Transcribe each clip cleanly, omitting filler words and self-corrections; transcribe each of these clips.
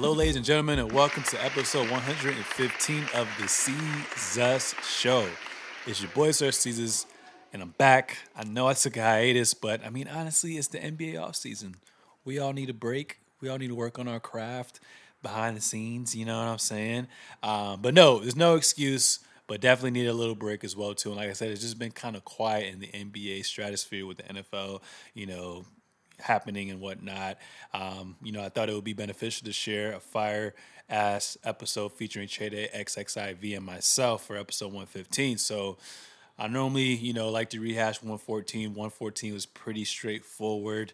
Hello, ladies and gentlemen, and welcome to episode 115 of the Seezus Show. It's your boy, Sir Seezus, and I'm back. I know I took a hiatus, but I mean, honestly, it's the NBA offseason. We all need a break. We all need to work on our craft behind the scenes, you know what I'm saying? But no, there's no excuse, but definitely need a little break as well, too. And like I said, it's just been kind of quiet in the NBA stratosphere with the NFL, happening and whatnot. I thought it would be beneficial to share a fire ass episode featuring Trade XXIV and myself for episode 115. So I normally, like to rehash 114. 114 was pretty straightforward.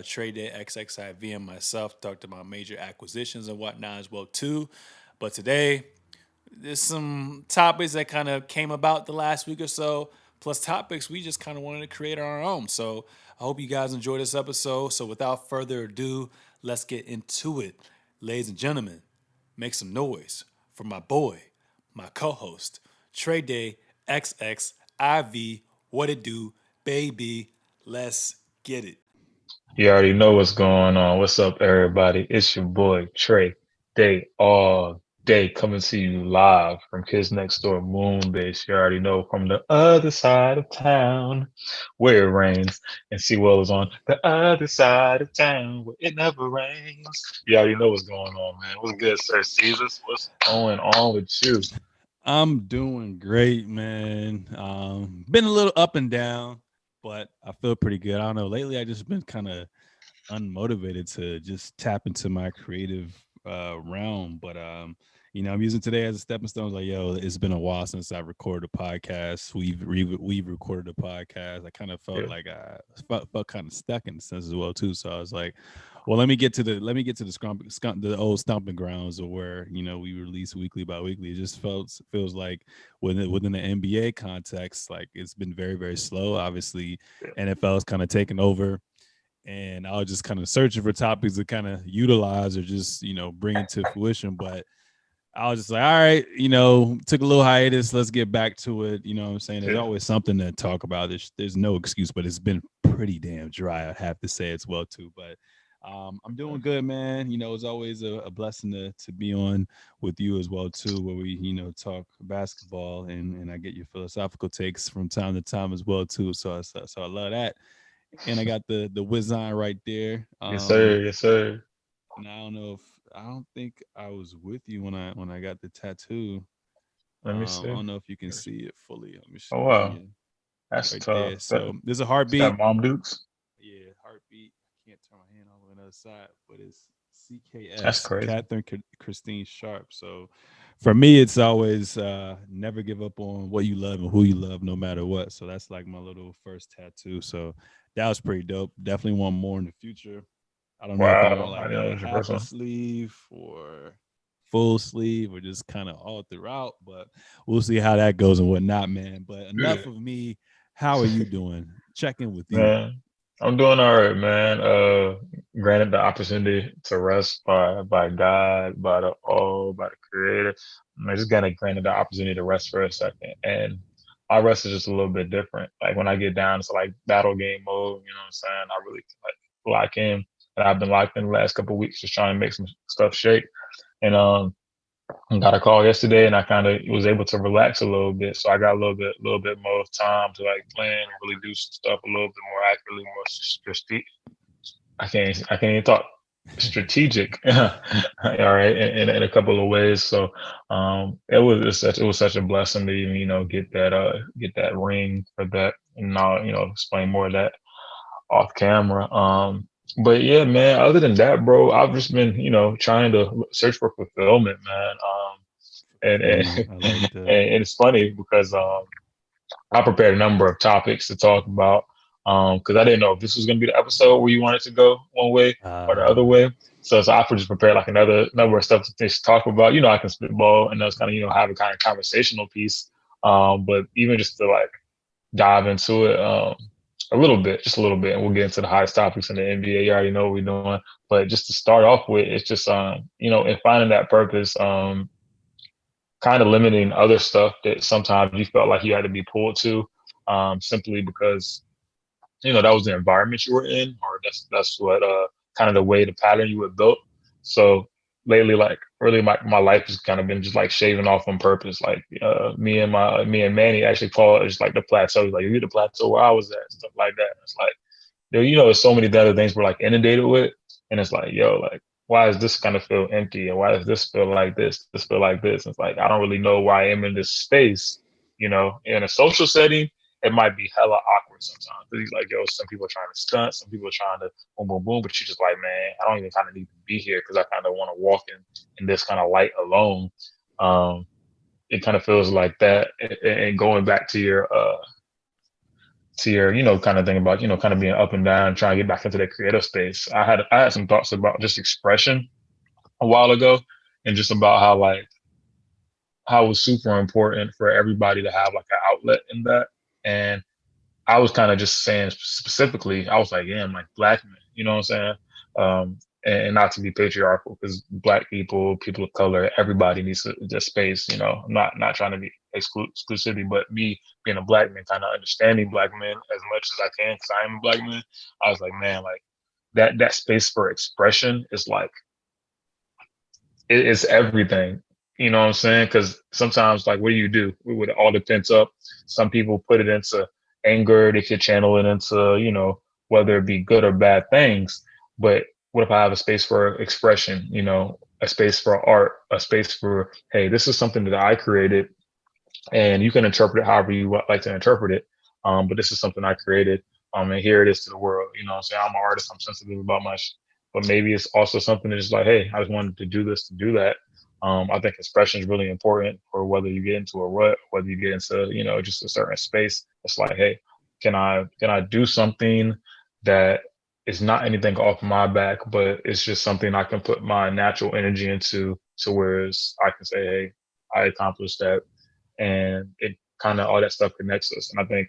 Trade XXIV and myself talked about major acquisitions and whatnot as well too. But today, there's some topics that kind of came about the last week or so, plus topics we just kind of wanted to create on our own. So I hope you guys enjoy this episode. So without further ado, let's get into it. Ladies and gentlemen, make some noise for my boy, my co-host, Trey Day XXIV. What it do, baby? Let's get it. You already know what's going on. What's up, everybody? It's your boy Trey Day all day coming to you live from Kids Next Door Moonbase. You already know from the other side of town where it rains. And Seawell is on the other side of town where it never rains. You already know what's going on, man. What's good, Sir Seezus? What's going on with you? I'm doing great, man. Been a little up and down, but I feel pretty good. I don't know. Lately, I just been kind of unmotivated to just tap into my creative realm. But I'm using today as a stepping stone. Like, yo, it's been a while since I recorded a podcast. We've recorded a podcast. I kind of felt Yeah. like I felt kind of stuck in a sense as well too. So I was like, well, let me get to the old stomping grounds of where we release weekly by weekly. It just feels like within the NBA context, like it's been very very slow. Obviously, NFL is kind of taking over, and I was just kind of searching for topics to kind of utilize or just bring into fruition. But I was just like, all right, took a little hiatus. Let's get back to it. You know what I'm saying? There's Yeah. always something to talk about. There's no excuse, but it's been pretty damn dry, I have to say as well too. But I'm doing good, man. It's always a blessing to be on with you as well too, where we talk basketball and I get your philosophical takes from time to time as well too. So I love that. And I got the whiz on right there. Yes, sir. Yes, sir. And I don't think I was with you when I got the tattoo. Let me see. I don't know if you can see it fully. Let me Oh, see. wow. Yeah, That's right tough. there. So there's a heartbeat. That Mom Dukes. Yeah, heartbeat. I can't turn my hand all the way on the other side, but it's That's CKS, crazy. Christine Sharp. So for me, it's always never give up on what you love and who you love, no matter what. So that's like my little first tattoo. So that was pretty dope. Definitely want more in the future. I don't know if I want Wow. I like didn't know it a was your half first a one. sleeve or full sleeve or just kind of all throughout, but we'll see how that goes and whatnot, man. But Yeah. enough of me. How are you doing? Check in with you. Man, I'm doing all right, man. Granted the opportunity to rest by God, by the Creator. I just granted the opportunity to rest for a second, and my rest is just a little bit different. Like when I get down to like battle game mode, you know what I'm saying? I really like lock in, and I've been locked in the last couple of weeks, just trying to make some stuff shake. And got a call yesterday, and I kind of was able to relax a little bit. So I got little bit more time to like plan and really do some stuff a little bit more accurately, more strategic. I can't even talk. Strategic, all right, in a couple of ways. So it was such a blessing to even get that ring for that, and I'll explain more of that off camera. But yeah, man. Other than that, bro, I've just been trying to search for fulfillment, man. And Fulfillment. I like that. and it's funny because I prepared a number of topics to talk about because I didn't know if this was going to be the episode where you wanted to go one way or the other Uh, way. So I just prepared like another number of stuff to talk about. I can spitball and those kind of have a kind of conversational piece. But even just to like dive into it a little bit, just a little bit, and we'll get into the highest topics in the NBA. You already know what we're doing. But just to start off with, it's just in finding that purpose, kind of limiting other stuff that sometimes you felt like you had to be pulled to, simply because that was the environment you were in, or that's what kind of the way the pattern you were built. So lately, like really my life has kind of been just like shaving off on purpose. Like me and Manny actually call it just like the plateau. Like you the plateau where I was at, stuff like that. It's like there's so many other things we're like inundated with, and it's like like why does this kind of feel empty, and why does this feel like this feel like this? It's like I don't really know why I am in this space. In a social setting, it might be hella awkward sometimes. But he's like, some people are trying to stunt, some people are trying to boom, boom, boom. But you're just like, man, I don't even kind of need to be here because I kind of want to walk in this kind of light alone. It kind of feels like that. And going back to your, kind of thing about, kind of being up and down, trying to get back into that creative space. I had some thoughts about just expression a while ago, and just about how it was super important for everybody to have like an outlet in that. And I was kind of just saying specifically, I was like, yeah, I'm like black men, you know what I'm saying? And not to be patriarchal, because black people of color, everybody needs their space. I'm not trying to be exclusivity, but me being a black man, kind of understanding black men as much as I can, because I am a black man. I was like, man, like that space for expression is like it's everything. You know what I'm saying? Because sometimes, like, what do? With all the pent up, some people put it into anger. They could channel it into, whether it be good or bad things. But what if I have a space for expression? A space for art, a space for, hey, this is something that I created, and you can interpret it however you like to interpret it. But this is something I created. And here it is to the world. You know what I'm saying? I'm an artist. I'm sensitive about my but maybe it's also something that's like, hey, I just wanted to do this to do that. I think expression is really important for whether you get into a rut, whether you get into, just a certain space. It's like, hey, can I do something that is not anything off my back, but it's just something I can put my natural energy into, to where I can say, hey, I accomplished that, and it kind of all that stuff connects us. And I think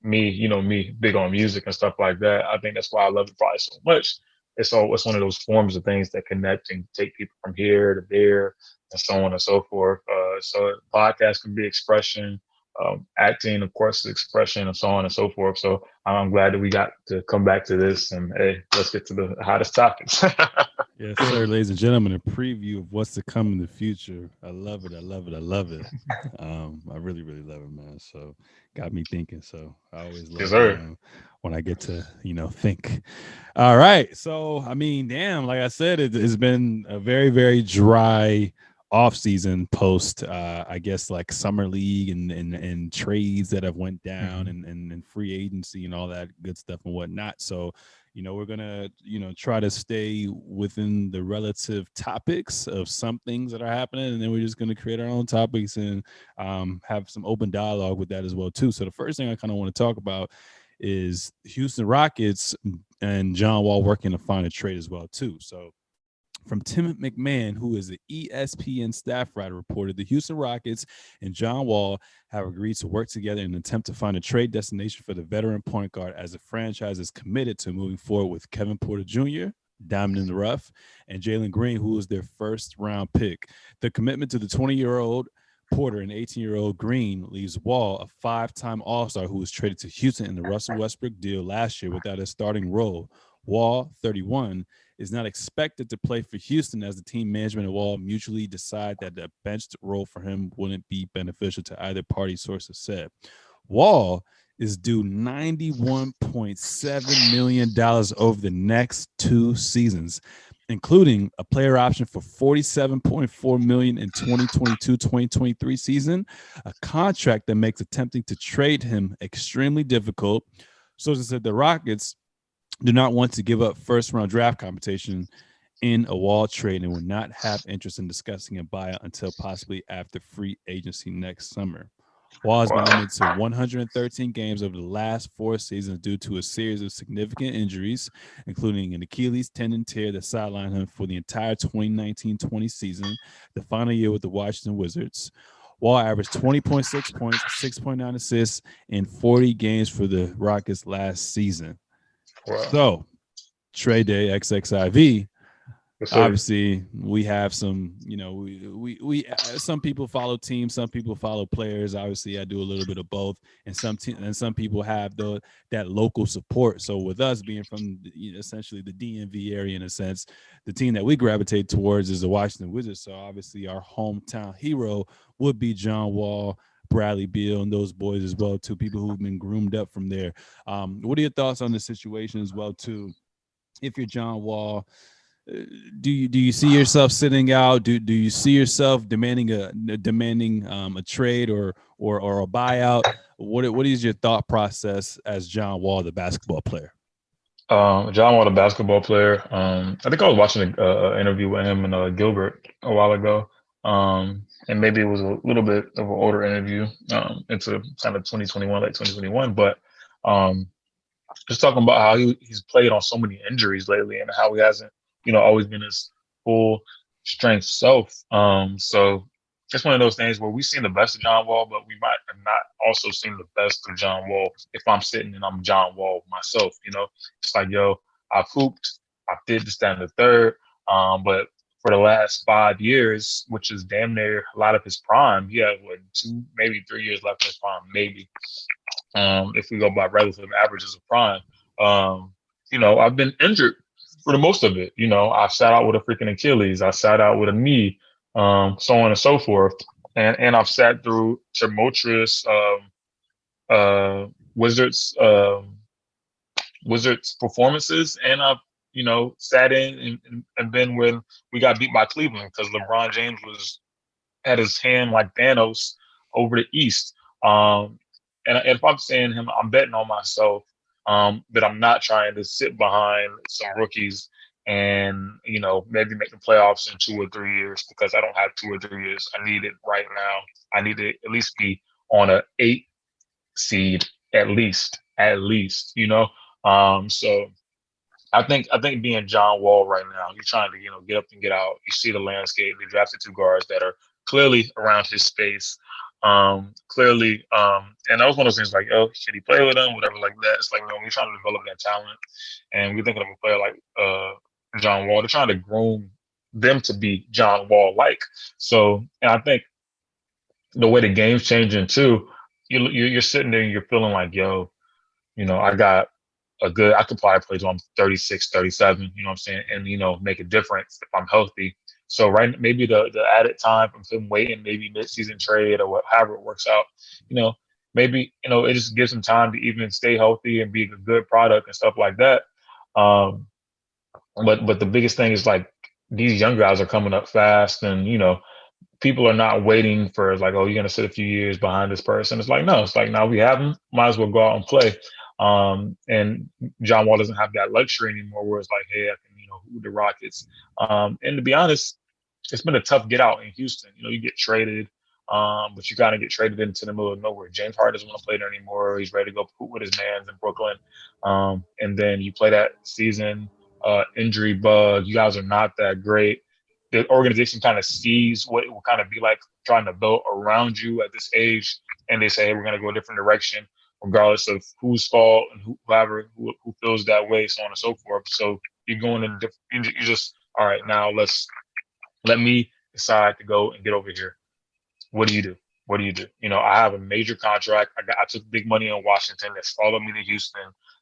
me big on music and stuff like that. I think that's why I love it probably so much. It's one of those forms of things that connect and take people from here to there and so on and so forth. So podcast can be expression, acting, of course, is expression, and so on and so forth. So I'm glad that we got to come back to this, and hey, let's get to the hottest topics. Yes, sir, ladies and gentlemen, a preview of what's to come in the future. I love it. I love it. I love it. I really, really love it, man. So got me thinking. So I always Yes, love sir. when I get to, think. All right. So, I mean, damn, like I said, it's been a very, very dry off season post, I guess, like summer league and trades that have went down, Mhm. and free agency and all that good stuff and whatnot. So, we're gonna try to stay within the relative topics of some things that are happening, and then we're just gonna create our own topics and have some open dialogue with that as well too. So the first thing I kind of want to talk about is Houston Rockets and John Wall working to find a trade as well too. So from Tim McMahon, who is the ESPN staff writer, reported the Houston Rockets and John Wall have agreed to work together in an attempt to find a trade destination for the veteran point guard, as the franchise is committed to moving forward with Kevin Porter Jr., Diamond in the Rough, and Jalen Green, who was their first round pick. The commitment to the 20-year-old Porter and 18-year-old Green leaves Wall, a five-time All-Star who was traded to Houston in the Russell Westbrook deal last year, without a starting role. Wall, 31, is not expected to play for Houston, as the team management and Wall mutually decide that a benched role for him wouldn't be beneficial to either party, sources said. Wall is due $91.7 million over the next 2 seasons, including a player option for $47.4 million in 2022-2023 season, a contract that makes attempting to trade him extremely difficult. Sources said the Rockets do not want to give up first-round draft competition in a Wall trade and would not have interest in discussing a buyout until possibly after free agency next summer. Wall has been limited to 113 games over the last 4 seasons due to a series of significant injuries, including an Achilles tendon tear that sidelined him for the entire 2019-20 season, the final year with the Washington Wizards. Wall averaged 20.6 points, 6.9 assists in 40 games for the Rockets last season. Wow. So, trade day XXIV. Yes, sir. Obviously we have some, we some people follow teams, some people follow players. Obviously I do a little bit of both, and some people have that local support. So with us being from essentially the DMV area, in a sense, the team that we gravitate towards is the Washington Wizards. So obviously our hometown hero would be John Wall, Bradley Beal, and those boys as well too, people who've been groomed up from there. What are your thoughts on the situation as well too, if you're John Wall? Do you see yourself sitting out? Do you see yourself demanding a trade or a buyout? What is your thought process as John Wall, the basketball player? John Wall, a basketball player. I think I was watching an interview with him and Gilbert a while ago. And maybe it was a little bit of an older interview, into kind of 2021, like 2021. But um, just talking about how he's played on so many injuries lately and how he hasn't, always been his full strength self. So it's one of those things where we've seen the best of John Wall, but we might have not also seen the best of John Wall if I'm sitting and I'm John Wall myself. It's like, yo, I've hooped, I did this, that, and the third. But for the last 5 years, which is damn near a lot of his prime, he had what, 2, maybe 3 years left in his prime, maybe. If we go by relative averages of prime. I've been injured for the most of it. I've sat out with a freaking Achilles. I sat out with a knee, so on and so forth. And I've sat through tumultuous uh, Wizards Wizards performances, and I've sat in and been when we got beat by Cleveland because LeBron James was had his hand like Thanos over the East. And if I'm saying him, I'm betting on myself, that I'm not trying to sit behind some rookies and maybe make the playoffs in 2 or 3 years because I don't have 2 or 3 years. I need it right now. I need to at least be on a 8 seed at least, So I think being John Wall right now, you're trying to get up and get out. You see the landscape. They drafted two guards that are clearly around his space. Clearly, and that was one of those things like, oh, should he play with them, whatever like that. It's like, no, we're trying to develop that talent, and we're thinking of a player like John Wall. They're trying to groom them to be John Wall like. So, and I think the way the game's changing too, you're sitting there and you're feeling like, yo, I got I could probably play till I'm 36, 37, you know what I'm saying? And, make a difference if I'm healthy. So maybe the added time from him waiting, maybe mid-season trade or however it works out, maybe, it just gives him time to even stay healthy and be a good product and stuff like that. Um, but the biggest thing is like these young guys are coming up fast and, people are not waiting for like, oh, you're gonna sit a few years behind this person. It's like, no, it's like now we have them, might as well go out and play. And John Wall doesn't have that luxury anymore where it's like, hey, I can, hoop the Rockets. And to be honest, it's been a tough get out in Houston. You get traded, but you kind of get traded into the middle of nowhere. James Harden doesn't want to play there anymore. He's ready to go hoop with his mans in Brooklyn. And then you play that season, injury bug. You guys are not that great. The organization kind of sees what it will kind of be like trying to build around you at this age, and they say, hey, we're going to go a different direction, regardless of whose fault and whoever who feels that way, so on and so forth. So you're going in different. You just all right now. Let me decide to go and get over here. What do you do? What do you do? I have a major contract. I took big money in Washington. That's followed me to Houston.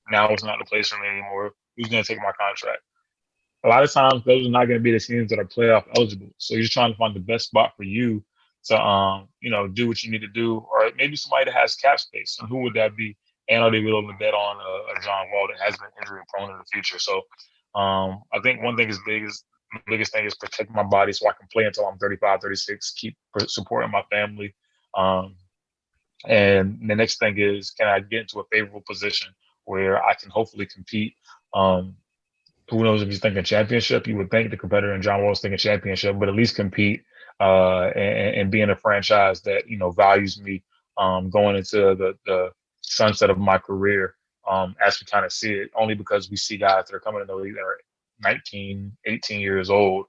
Now it's not the place for me anymore. Who's going to take my contract? A lot of times those are not going to be the teams that are playoff eligible. So you're just trying to find the best spot for you to, do what you need to do, or maybe somebody that has cap space. And who would that be? And are they willing to bet on a John Wall that has been injury prone in the future? So I think one thing is the biggest thing is protect my body so I can play until I'm 35, 36, keep supporting my family. Um, and the next thing is, can I get into a favorable position where I can hopefully compete? Who knows if he's thinking championship? You would think the competitor in John Wall's thinking championship, but at least compete and be in a franchise that values me going into the sunset of my career, as we kind of see it. Only because we see guys that are coming in the league that are 19, 18 years old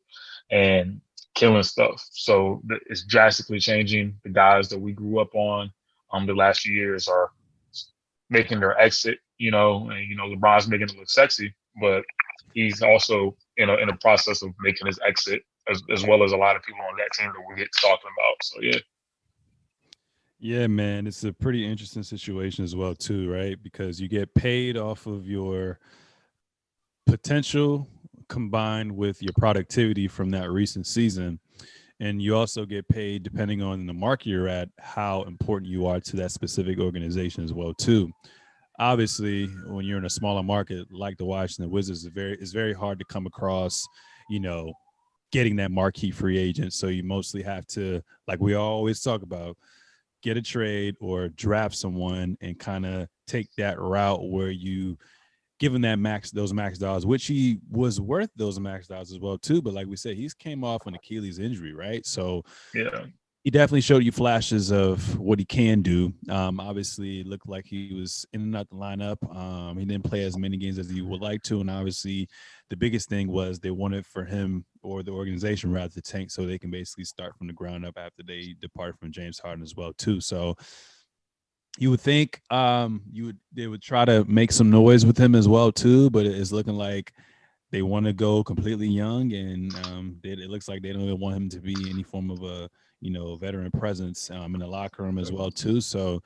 and killing stuff. So it's drastically changing. The guys that we grew up on the last few years are making their exit. And LeBron's making it look sexy, but he's also, in the process of making his exit, as well as a lot of people on that team that we'll get talking about. So yeah, Yeah, man, it's a pretty interesting situation as well, too, right? Because you get paid off of your potential combined with your productivity from that recent season. And you also get paid depending on the market you're at, how important you are to that specific organization as well, too. Obviously, when you're in a smaller market like the Washington Wizards, it's very hard to come across, you know, getting that marquee free agent. So you mostly have to, like we always talk about, get a trade or draft someone and kind of take that route where you give him that those max dollars, which he was worth those max dollars as well too. But like we said, he's came off an Achilles injury, right? So yeah, he definitely showed you flashes of what he can do. Obviously, it looked like he was in and out the lineup. He didn't play as many games as he would like to, and obviously, the biggest thing was they wanted for him or the organization rather to tank so they can basically start from the ground up after they depart from James Harden as well too. So you would think they would try to make some noise with him as well too, but it's looking like they want to go completely young, and it looks like they don't even want him to be any form of a veteran presence in the locker room as well too. So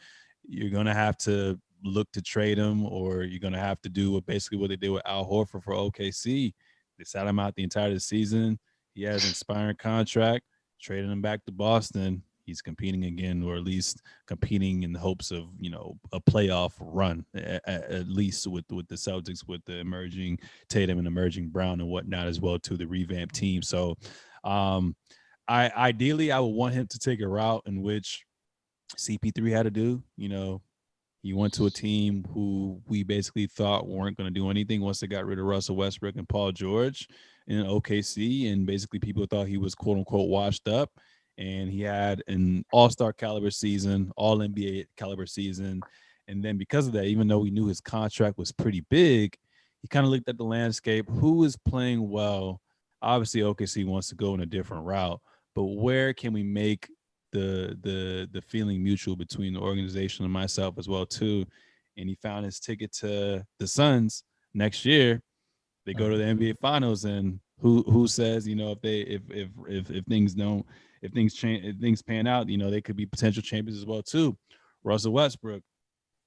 you're gonna have to look to trade him, or you're gonna have to do basically what they did with Al Horford for OKC. They sat him out the entire season. He has an expiring contract. Traded him back to Boston. He's competing again, or at least competing in the hopes of a playoff run, at least with the Celtics, with the emerging Tatum and emerging Brown and whatnot as well to the revamped team. So, um, I would want him to take a route in which CP3 had to do. He went to a team who we basically thought weren't going to do anything once they got rid of Russell Westbrook and Paul George in OKC, and basically people thought he was quote unquote washed up. And he had an all-star caliber season, all NBA caliber season. And then because of that, even though we knew his contract was pretty big, he kind of looked at the landscape. Who is playing well? Obviously, OKC wants to go in a different route, but where can we make the feeling mutual between the organization and myself as well too? And he found his ticket to the Suns next year. They go to the NBA Finals, and who says if things don't if things change if things pan out, they could be potential champions as well too. Russell Westbrook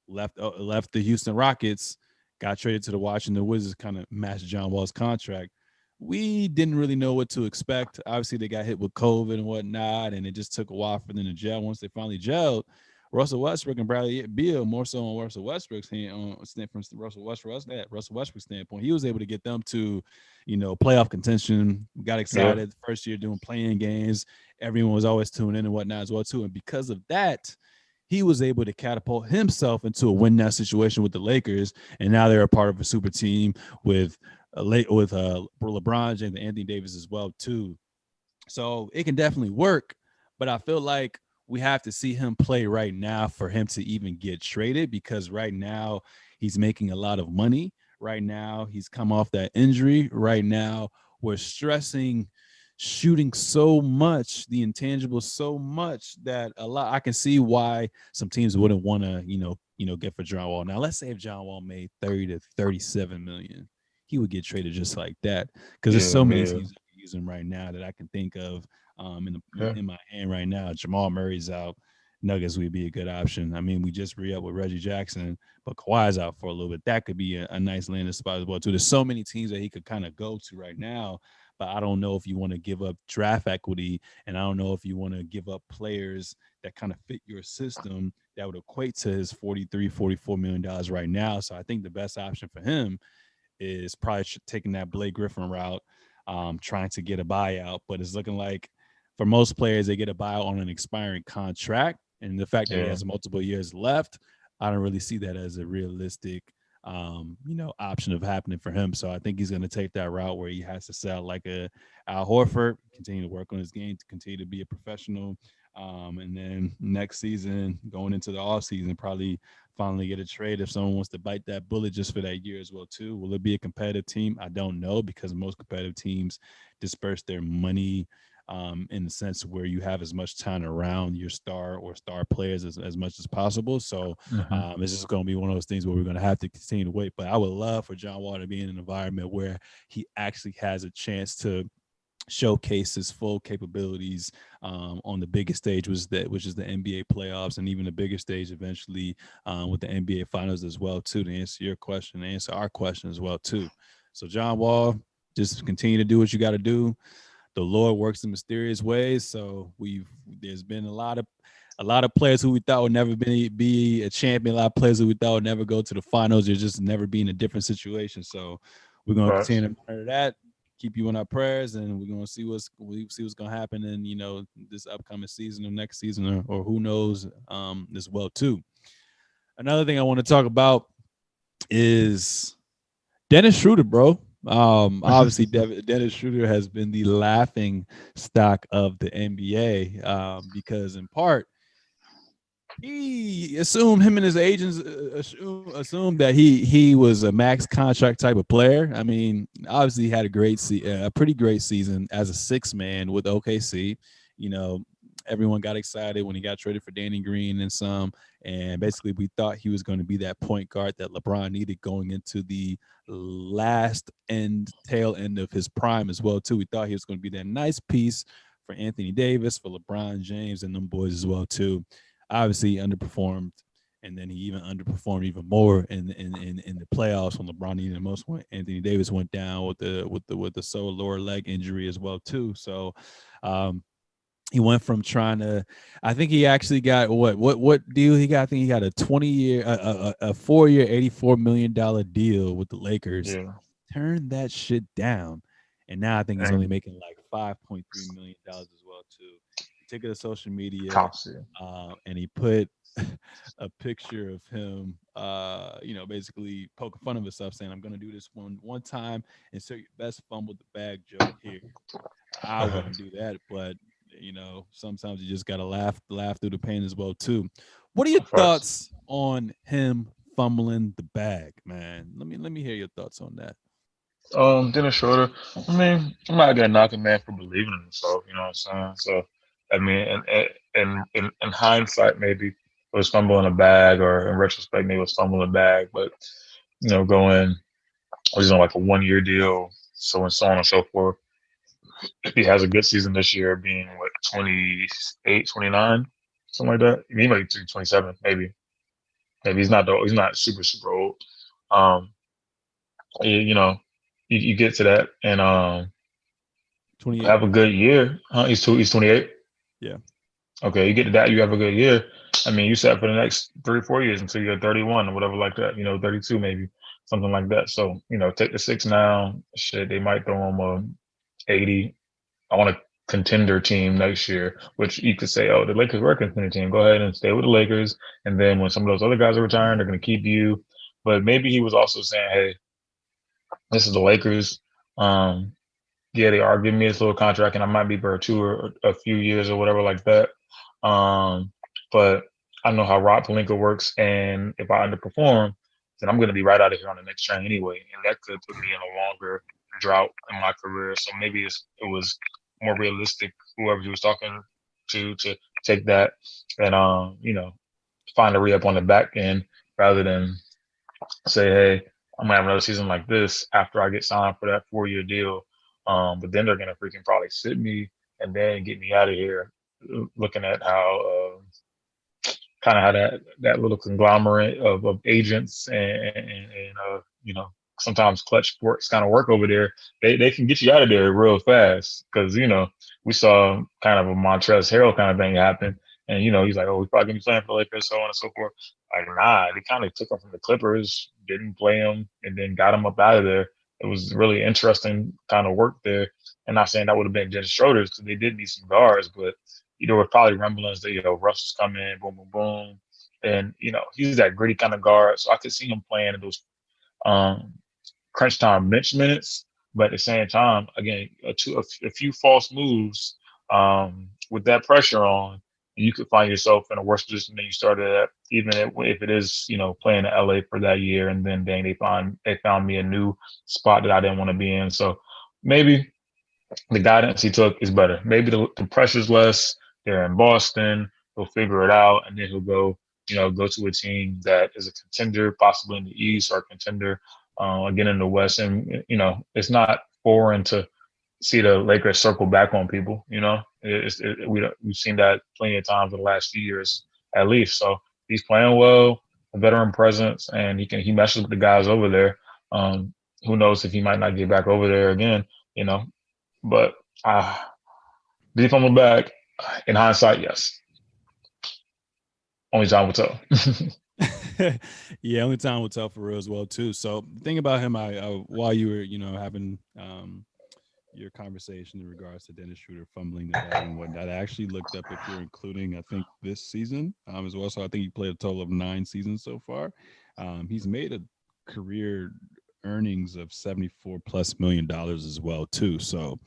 left the Houston Rockets, got traded to the Washington Wizards, kind of matched John Wall's contract. We didn't really know what to expect. Obviously, they got hit with COVID and whatnot, and it just took a while for them to gel. Once they finally gelled, Russell Westbrook and Bradley Beal, more so on Russell Westbrook's hand, from Russell Westbrook's standpoint, he was able to get them to, playoff contention. Got yeah, excited first year doing playing games. Everyone was always tuning in and whatnot as well too. And because of that, he was able to catapult himself into a win now situation with the Lakers, and now they're a part of a super team with LeBron James and Anthony Davis as well too. So it can definitely work, but I feel like we have to see him play right now for him to even get traded, because right now he's making a lot of money. Right now he's come off that injury. Right now we're stressing shooting so much, the intangible so much, that a lot I can see why some teams wouldn't want to, get for John Wall. Now, let's say if John Wall made 30 to 37 million, he would get traded just like that, because there's yeah, so many yeah, teams that can use him right now that I can think of yeah, in my hand right now. Jamal Murray's out. Nuggets would be a good option. I mean, we just re-up with Reggie Jackson, but Kawhi's out for a little bit. That could be a nice landing spot as well too. There's so many teams that he could kind of go to right now, but I don't know if you want to give up draft equity, and I don't know if you want to give up players that kind of fit your system that would equate to his 43, $44 million right now. So I think the best option for him is probably taking that Blake Griffin route, trying to get a buyout. But it's looking like for most players, they get a buyout on an expiring contract. And the fact that he yeah, has multiple years left, I don't really see that as a realistic, option of happening for him. So I think he's going to take that route where he has to sell like a Al Horford, continue to work on his game, to continue to be a professional. And then next season, going into the off season, probably finally get a trade if someone wants to bite that bullet just for that year as well too. Will it be a competitive team? I don't know, because most competitive teams disperse their money in the sense where you have as much time around your star or star players as much as possible. So Hmm. it's just going to be one of those things where we're going to have to continue to wait. But I would love for John Wall to be in an environment where he actually has a chance to showcase his full capabilities on the biggest stage, which is the NBA playoffs, and even the bigger stage eventually with the NBA finals as well too. To answer your question, to answer our question as well too. So John Wall, just continue to do what you got to do. The Lord works in mysterious ways. So there's been a lot of players who we thought would never be a champion. A lot of players who we thought would never go to the finals. They're just never be in a different situation. So we're gonna But continue to monitor that, keep you in our prayers, and we're gonna see what's gonna happen in this upcoming season or next season or who knows as well too. Another thing I want to talk about is Dennis Schruter, bro. Obviously, Dennis Schruter has been the laughing stock of the NBA because, in part, he assumed him and his agents assumed that he was a max contract type of player. I mean, obviously, he had a pretty great season as a six man with OKC. You know, everyone got excited when he got traded for Danny Green and some. And basically, we thought he was going to be that point guard that LeBron needed going into the tail end of his prime as well too. We thought he was going to be that nice piece for Anthony Davis, for LeBron James, and them boys as well too. Obviously, he underperformed, and then he even underperformed even more in the playoffs when LeBron needed the most. When Anthony Davis went down with the sole lower leg injury as well too. So um, he went from trying to. I think he actually got what deal he got? I think he got a 20-year, a 4-year, $84 million deal with the Lakers. yeah, Turned that shit down, and now I think he's only and making like $5.3 million as well too. He took it to social media, tops it. and he put a picture of him, basically poking fun of himself, saying, "I'm gonna do this one time, insert your best fumble the bag joke here." I wouldn't do that, but sometimes you just gotta laugh through the pain as well too. What are your Facts. thoughts on him fumbling the bag, man? Let me hear your thoughts on that. Dennis Schroeder. I mean, I'm not gonna knock a man for believing in himself. You know what I'm saying? So, I mean, in hindsight, maybe it was fumbling a bag, or in retrospect, maybe it was fumbling a bag. But going, he's on like a 1 year deal, so and so on and so forth. If he has a good season this year, being what 28, 29, something like that. He might be 27, maybe. Maybe he's not super old. Um, you know, you get to that and 28. have a good year. Huh? He's 28. Yeah. Okay, you get to that, you have a good year. I mean, you set for the next 3 4 years until you're 31 or whatever like that. 32 maybe, something like that. So take the six now. Shit, they might throw him a 80 on a contender team next year, which you could say, oh, the Lakers were a contender team. Go ahead and stay with the Lakers, and then when some of those other guys are retiring, they're going to keep you. But maybe he was also saying, hey, this is the Lakers. Um, yeah, they are giving me this little contract, and I might be for 2 or a few years or whatever like that. Um, but I know how Rob Palinka works, and if I underperform, then I'm going to be right out of here on the next train anyway, and that could put me in a longer drought in my career. So maybe it was more realistic, whoever he was talking to take that and find a re up on the back end rather than say, hey, I'm gonna have another season like this after I get signed for that 4 year deal. But then they're gonna freaking probably sit me and then get me out of here. Looking at how kind of how that little conglomerate of agents and sometimes clutch sports kind of work over there. They can get you out of there real fast because we saw kind of a Montrezl Harrell kind of thing happen. And he's like, oh, we probably gonna be playing for the Lakers, so on and so forth. Like, nah, they kind of took him from the Clippers, didn't play him, and then got him up out of there. It was really interesting kind of work there. And not saying that would have been Dennis Schroeder's because they did need some guards, but there were probably rumblings that Russ was coming, boom, boom, boom, and he's that gritty kind of guard. So I could see him playing in those um, crunch time bench minutes, but at the same time, again, a few false moves with that pressure on, you could find yourself in a worse position than you started at, even if it is playing in LA for that year, and then dang, they found me a new spot that I didn't want to be in. So maybe. the guidance he took is better. Maybe the pressure's less. They're in Boston. He'll figure it out, and then he'll go, go to a team that is a contender, possibly in the East or a contender again in the West. And it's not foreign to see the Lakers circle back on people. We've seen that plenty of times in the last few years, at least. So he's playing well, a veteran presence, and he meshes with the guys over there. Who knows if he might not get back over there again? You know, but did he fumble back? In hindsight, yes. Only time will tell. Yeah, only time will tell for real as well too. So the thing about him, I while you were having your conversation in regards to Dennis Schruter fumbling the bag and whatnot, I actually looked up if you're including I think this season as well. So I think he played a total of 9 seasons so far. He's made a career earnings of 74 plus $1 million as well too. So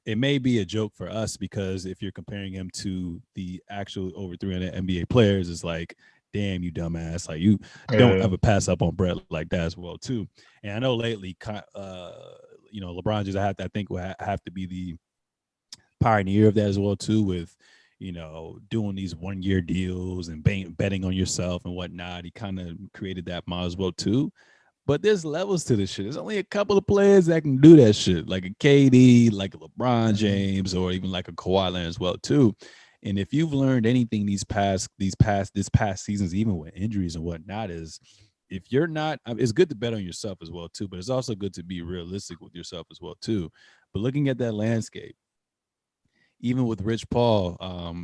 it may be a joke for us because if you're comparing him to the actual over 300 NBA players, it's like, damn, you dumbass, like you don't Yeah. ever pass up on Brett like that as well too. And I know lately LeBron just I think will have to be the pioneer of that as well too, with doing these 1 year deals and betting on yourself and whatnot. He kind of created that model as well too. But there's levels to this shit. There's only a couple of players that can do that shit, like a KD, like a LeBron Mm-hmm. James, or even like a Kawhi Leonard as well too. And if you've learned anything this past seasons, even with injuries and whatnot, is if you're not, it's good to bet on yourself as well too. But it's also good to be realistic with yourself as well too. But looking at that landscape, even with Rich Paul,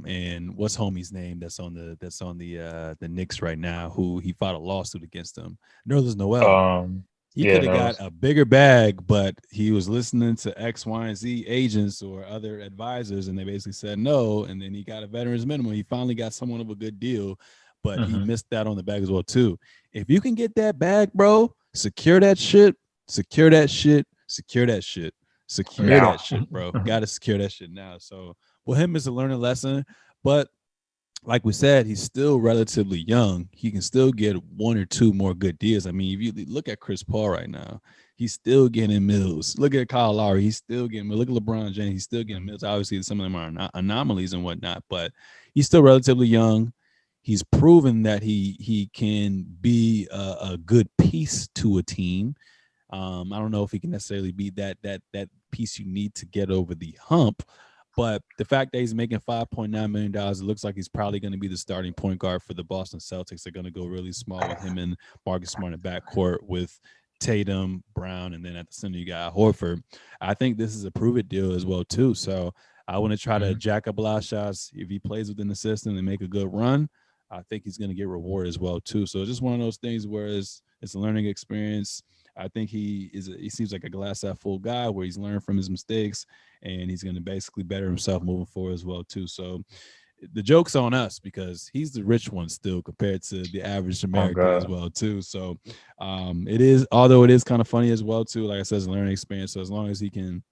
and what's homie's name that's on the Knicks right now, who he filed a lawsuit against him, Nerlens Noel. He Yeah, could have no. got a bigger bag, but he was listening to X, Y, and Z agents or other advisors, and they basically said no. And then he got a veteran's minimum. He finally got somewhat of a good deal, but he Mm-hmm. missed out on the bag as well too. If you can get that bag, bro, secure that shit, secure that shit, secure that shit, secure Now. that shit, bro. Got to secure that shit now. So, well, him is a learning lesson, but like we said, he's still relatively young. He can still get one or two more good deals. I mean, if you look at Chris Paul right now, he's still getting mills. Look at Kyle Lowry, he's still getting mills. Look at LeBron James, he's still getting mills. Obviously, some of them are anomalies and whatnot, but he's still relatively young. He's proven that he can be a good piece to a team. I don't know if he can necessarily be that piece you need to get over the hump, but the fact that he's making $5.9 million, it looks like he's probably going to be the starting point guard for the Boston Celtics. They're going to go really small with him and Marcus Smart in the backcourt with Tatum, Brown, and then at the center you got Horford. I think this is a prove it deal as well too. So I want to try to Mm-hmm. jack up a lot of shots. If he plays within the system and make a good run, I think he's going to get rewarded as well too. So it's just one of those things where it's a learning experience. I think he seems like a glass half full guy where he's learned from his mistakes and he's going to basically better himself moving forward as well too. So the joke's on us because he's the rich one still compared to the average Oh American as God. well too. So it is, although it is kind of funny as well too. Like I said, it's a learning experience. So as long as he can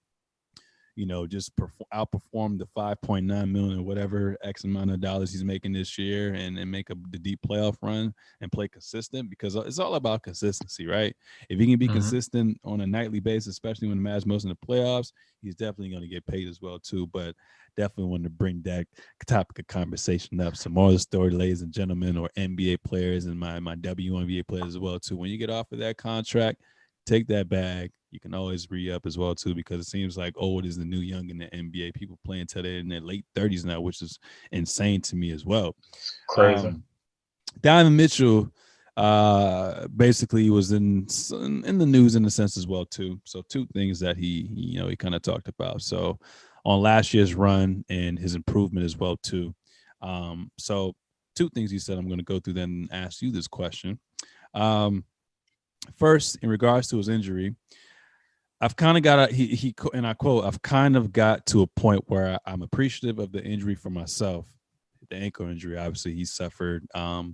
just outperform the 5.9 million or whatever X amount of dollars he's making this year and make the deep playoff run and play consistent, because it's all about consistency, right? If he can be Mm-hmm. consistent on a nightly basis, especially when the match most in the playoffs, he's definitely going to get paid as well too. But definitely want to bring that topic of conversation up. Some more of the story, ladies and gentlemen, or NBA players and my WNBA players as well too. When you get off of that contract, take that bag. You can always re-up as well too, because it seems like old is the new young in the NBA. People playing till they're in their late 30s now, which is insane to me as well. Crazy. Um, Donovan Mitchell basically was in the news in a sense as well too. So two things that he kind of talked about. So on last year's run and his improvement as well too. So two things he said. I'm going to go through then and ask you this question. Um, First, in regards to his injury, I've kind of got he and I quote, I've kind of got to a point where I'm appreciative of the injury for myself. The ankle injury, obviously, he suffered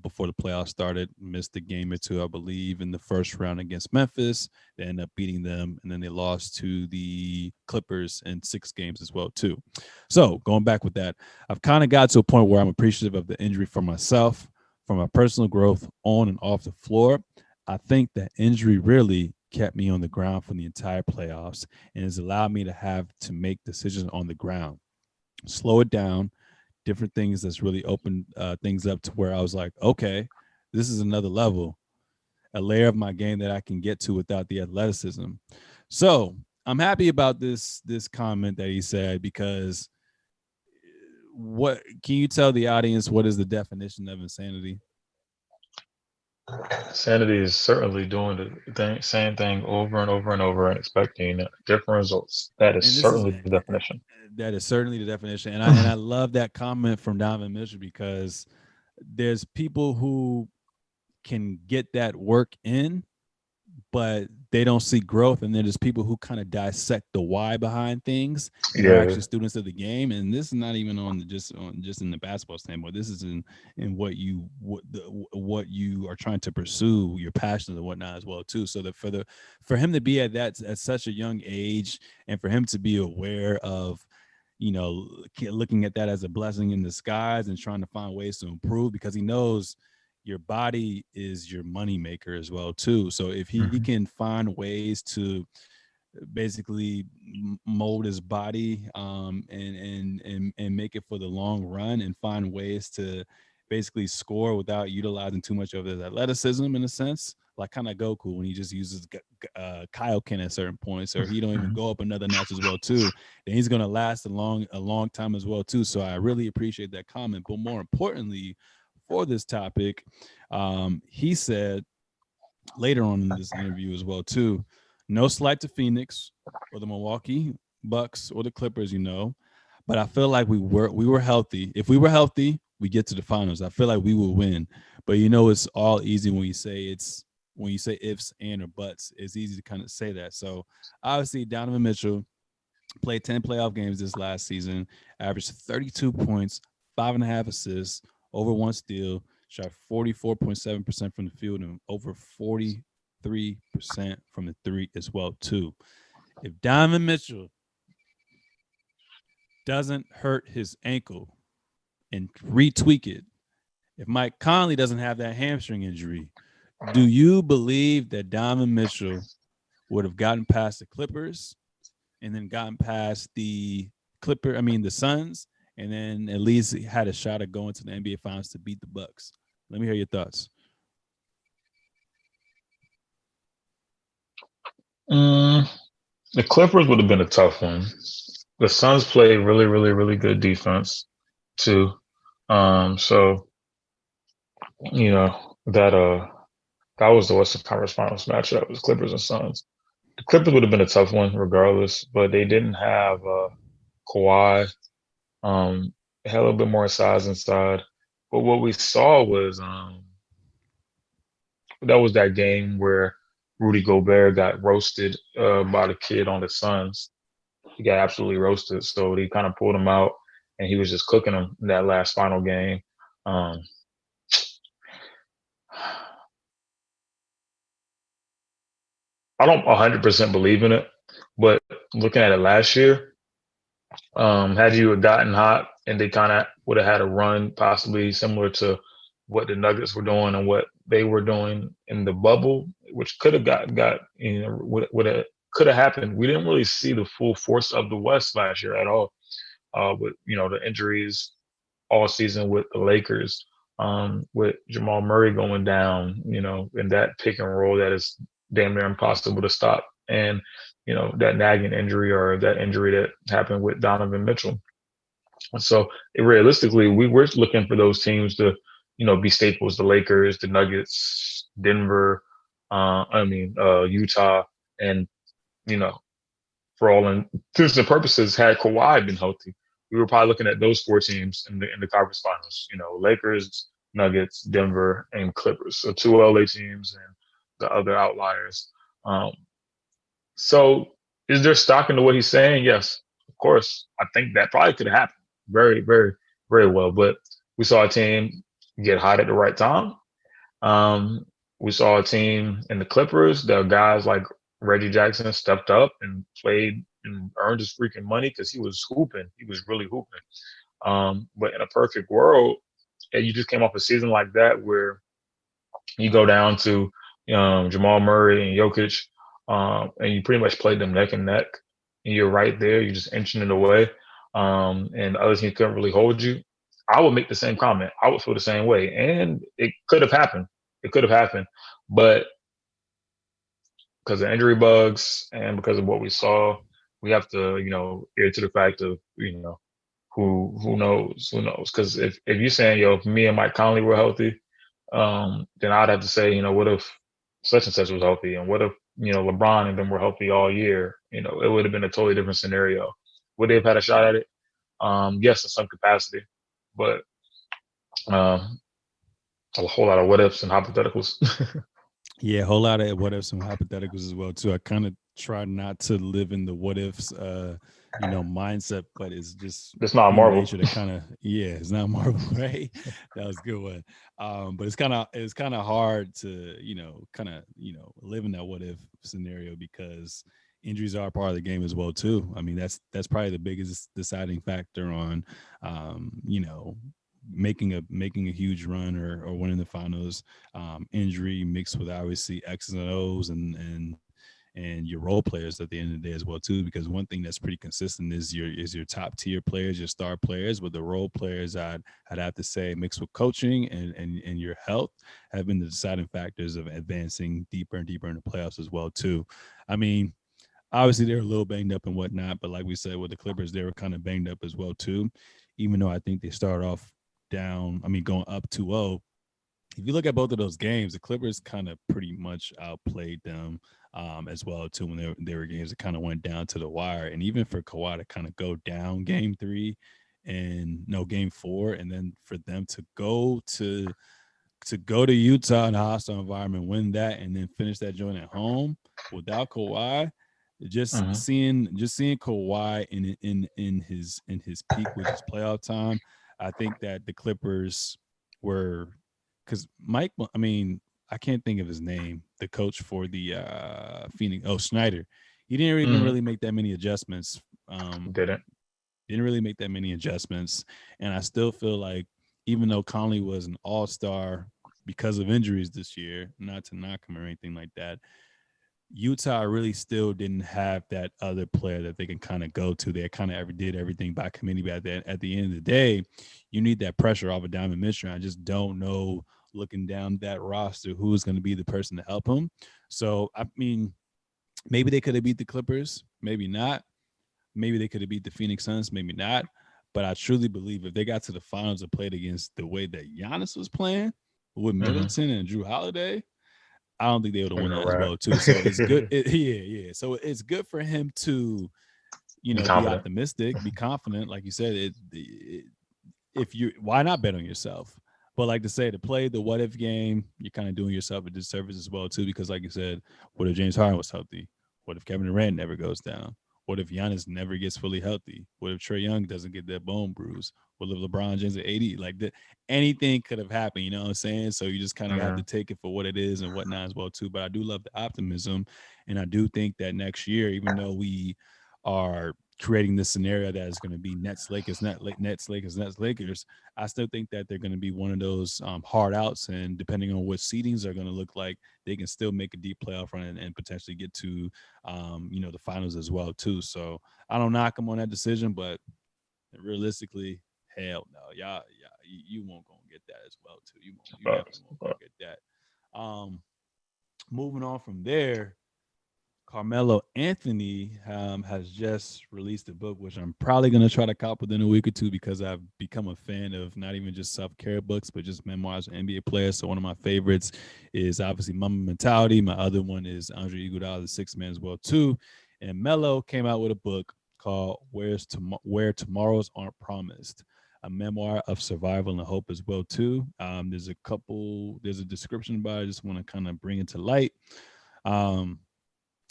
before the playoffs started, missed a game or two, I believe, in the first round against Memphis. They ended up beating them, and then they lost to the Clippers in 6 games as well, too. So going back with that, I've kind of got to a point where I'm appreciative of the injury for myself, for my personal growth on and off the floor. I think that injury really kept me on the ground for the entire playoffs and has allowed me to have to make decisions on the ground. Slow it down, different things that's really opened things up to where I was like, okay, this is another level, a layer of my game that I can get to without the athleticism. So I'm happy about this comment that he said, because what can you tell the audience, what is the definition of insanity? Sanity is certainly doing same thing over and over and over and expecting different results. That is And this is certainly the definition. that is certainly the definition. And I love that comment from Donovan Mitchell, because there's people who can get that work in, but they don't see growth. And then there's people who kind of dissect the why behind things and are Yeah. actually students of the game. And this is not even on just in the basketball standpoint. This is in what you are trying to pursue, your passions and whatnot as well too. So that for him to be at such a young age, and for him to be aware of, looking at that as a blessing in disguise and trying to find ways to improve, because he knows your body is your money maker as well too. So if he Mhm. can find ways to basically mold his body, and make it for the long run, and find ways to basically score without utilizing too much of his athleticism, in a sense, like kind of Goku when he just uses Kaioken at certain points, or he don't even Mhm. go up another notch as well too. Then he's gonna last a long time as well too. So I really appreciate that comment. But more importantly, for this topic, he said later on in this interview as well too, no slight to Phoenix or the Milwaukee Bucks or the Clippers, but I feel like we were healthy. If we were healthy, we get to the finals. I feel like we will win. But it's all easy when you say ifs and or buts. It's easy to kind of say that. So obviously Donovan Mitchell played 10 playoff games this last season, averaged 32 points, 5.5 assists, over one steal, shot 44.7% from the field, and over 43% from the three as well too. If Donovan Mitchell doesn't hurt his ankle and retweak it, if Mike Conley doesn't have that hamstring injury, do you believe that Donovan Mitchell would have gotten past the Clippers and then gotten past the Suns, and then at least had a shot at going to the NBA Finals to beat the Bucks? Let me hear your thoughts. Mm, the Clippers would have been a tough one. The Suns play really, really, really good defense too. So that was the Western Conference Finals matchup. It was Clippers and Suns. The Clippers would have been a tough one regardless, but they didn't have Kawhi. Had a little bit more size inside. But what we saw was that was that game where Rudy Gobert got roasted by the kid on the Suns. He got absolutely roasted. So he kind of pulled him out, and he was just cooking him in that last final game. Um, I don't 100% believe in it, but looking at it last year, had you gotten hot and they kind of would have had a run possibly similar to what the Nuggets were doing and what they were doing in the bubble, which could have got would have could have happened. We didn't really see the full force of the West last year at all. With the injuries all season with the Lakers, with Jamal Murray going down, in that pick and roll that is damn near impossible to stop, and that nagging injury or that injury that happened with Donovan Mitchell. So realistically, we were looking for those teams to, be staples: the Lakers, the Nuggets, Denver, Utah, and you know, for all intents and purposes, had Kawhi been healthy, we were probably looking at those four teams in the conference finals. Lakers, Nuggets, Denver, and Clippers. So two LA teams and the other outliers. Um, so is there stock into what he's saying? Yes, of course. I think that probably could have happened very, very, very well. But we saw a team get hot at the right time. Um, we saw a team in the Clippers, the guys like Reggie Jackson stepped up and played and earned his freaking money because he was hooping. He was really hooping. But in a perfect world, and you just came off a season like that where you go down to Jamal Murray and Jokic. and you pretty much played them neck and neck, and you're right there, you're just inching it away, and the other team couldn't really hold you, I would make the same comment. I would feel the same way, and it could have happened. It could have happened, but because of injury bugs and because of what we saw, we have to, adhere to the fact of, who knows? Because if you're saying, yo, if me and Mike Conley were healthy, then I'd have to say, what if such and such was healthy, and what if LeBron and them were healthy all year? It would have been a totally different scenario. Would they have had a shot at it? Yes, in some capacity, but um, a whole lot of what ifs and hypotheticals. Yeah, a whole lot of what ifs and hypotheticals as well too. I kind of try not to live in the what ifs, mindset, but it's just It's not human Marvel. nature to kind of it's not Marvel, right? That was a good one. But it's kind of hard to live in that what if scenario because injuries are part of the game as well too. I mean that's probably the biggest deciding factor on making a huge run or winning the finals. Injury mixed with obviously X's and O's and your role players at the end of the day as well too. Because one thing that's pretty consistent is your top tier players, your star players, but the role players I'd have to say mixed with coaching and your health have been the deciding factors of advancing deeper and deeper in the playoffs as well too. I mean, obviously they're a little banged up and whatnot, but like we said with the Clippers, they were kind of banged up as well too. Even though I think they started off down, I mean going up 2-0. If you look at both of those games, the Clippers kind of pretty much outplayed them as well too when there were games that kind of went down to the wire. And even for Kawhi to kind of go down game 3 and no game 4, and then for them to go to Utah in a hostile environment, win that, and then finish that joint at home without Kawhi. Just Hmm. seeing Kawhi in his peak, which is playoff time. I think that the Clippers were because Mike. I mean, I can't think of his name. The coach for the Phoenix. Oh, Snyder. He didn't even Hmm. really make that many adjustments. Um, Didn't. didn't really make that many adjustments, and I still feel like even though Conley was an all-star because of injuries this year, not to knock him or anything like that, Utah really still didn't have that other player that they can kind of go to. They kind of ever did everything by committee, but at the end of the day, you need that pressure off of Diamond Mitchell. I just don't know, looking down that roster, who's going to be the person to help him. So I mean, maybe they could have beat the Clippers, maybe not. Maybe they could have beat the Phoenix Suns, maybe not. But I truly believe if they got to the finals and played against the way that Giannis was playing with Hmm. Middleton and Drew Holiday, I don't think they would have Been won a that as wrap. well too. So it's good. Yeah, yeah. So it's good for him to, Be be confident. optimistic, be confident. Like you said, if you why not bet on yourself? But like to say to play the what if game, you're kind of doing yourself a disservice as well too, because like you said, what if James Harden was healthy? What if Kevin Durant never goes down? What if Giannis never gets fully healthy? What if Trey Young doesn't get that bone bruise? What if LeBron James at 80? Like anything could have happened, you know what I'm saying? So you just kind of have to Hmm. take it for what it is and whatnot as well too. But I do love the optimism, and I do think that next year, even though we are creating this scenario that is going to be Nets Lakers, Nets Lakers, Nets Lakers, I still think that they're going to be one of those hard outs, and depending on what seedings are going to look like, they can still make a deep playoff run and potentially get to the finals as well too. So I don't knock them on that decision, but realistically, hell no, y'all, you won't gonna get that as well too. You definitely won't gonna get that. Moving on from there, Carmelo Anthony has just released a book, which I'm probably going to try to cop within a week or two because I've become a fan of not even just self care books, but just memoirs of NBA players. So one of my favorites is obviously Mamba Mentality. My other one is Andre Iguodala, The Sixth Man as well too. And Melo came out with a book called Where Tomorrows Aren't Promised, a memoir of survival and hope as well too. There's a description about it. I just want to kind of bring it to light. Um,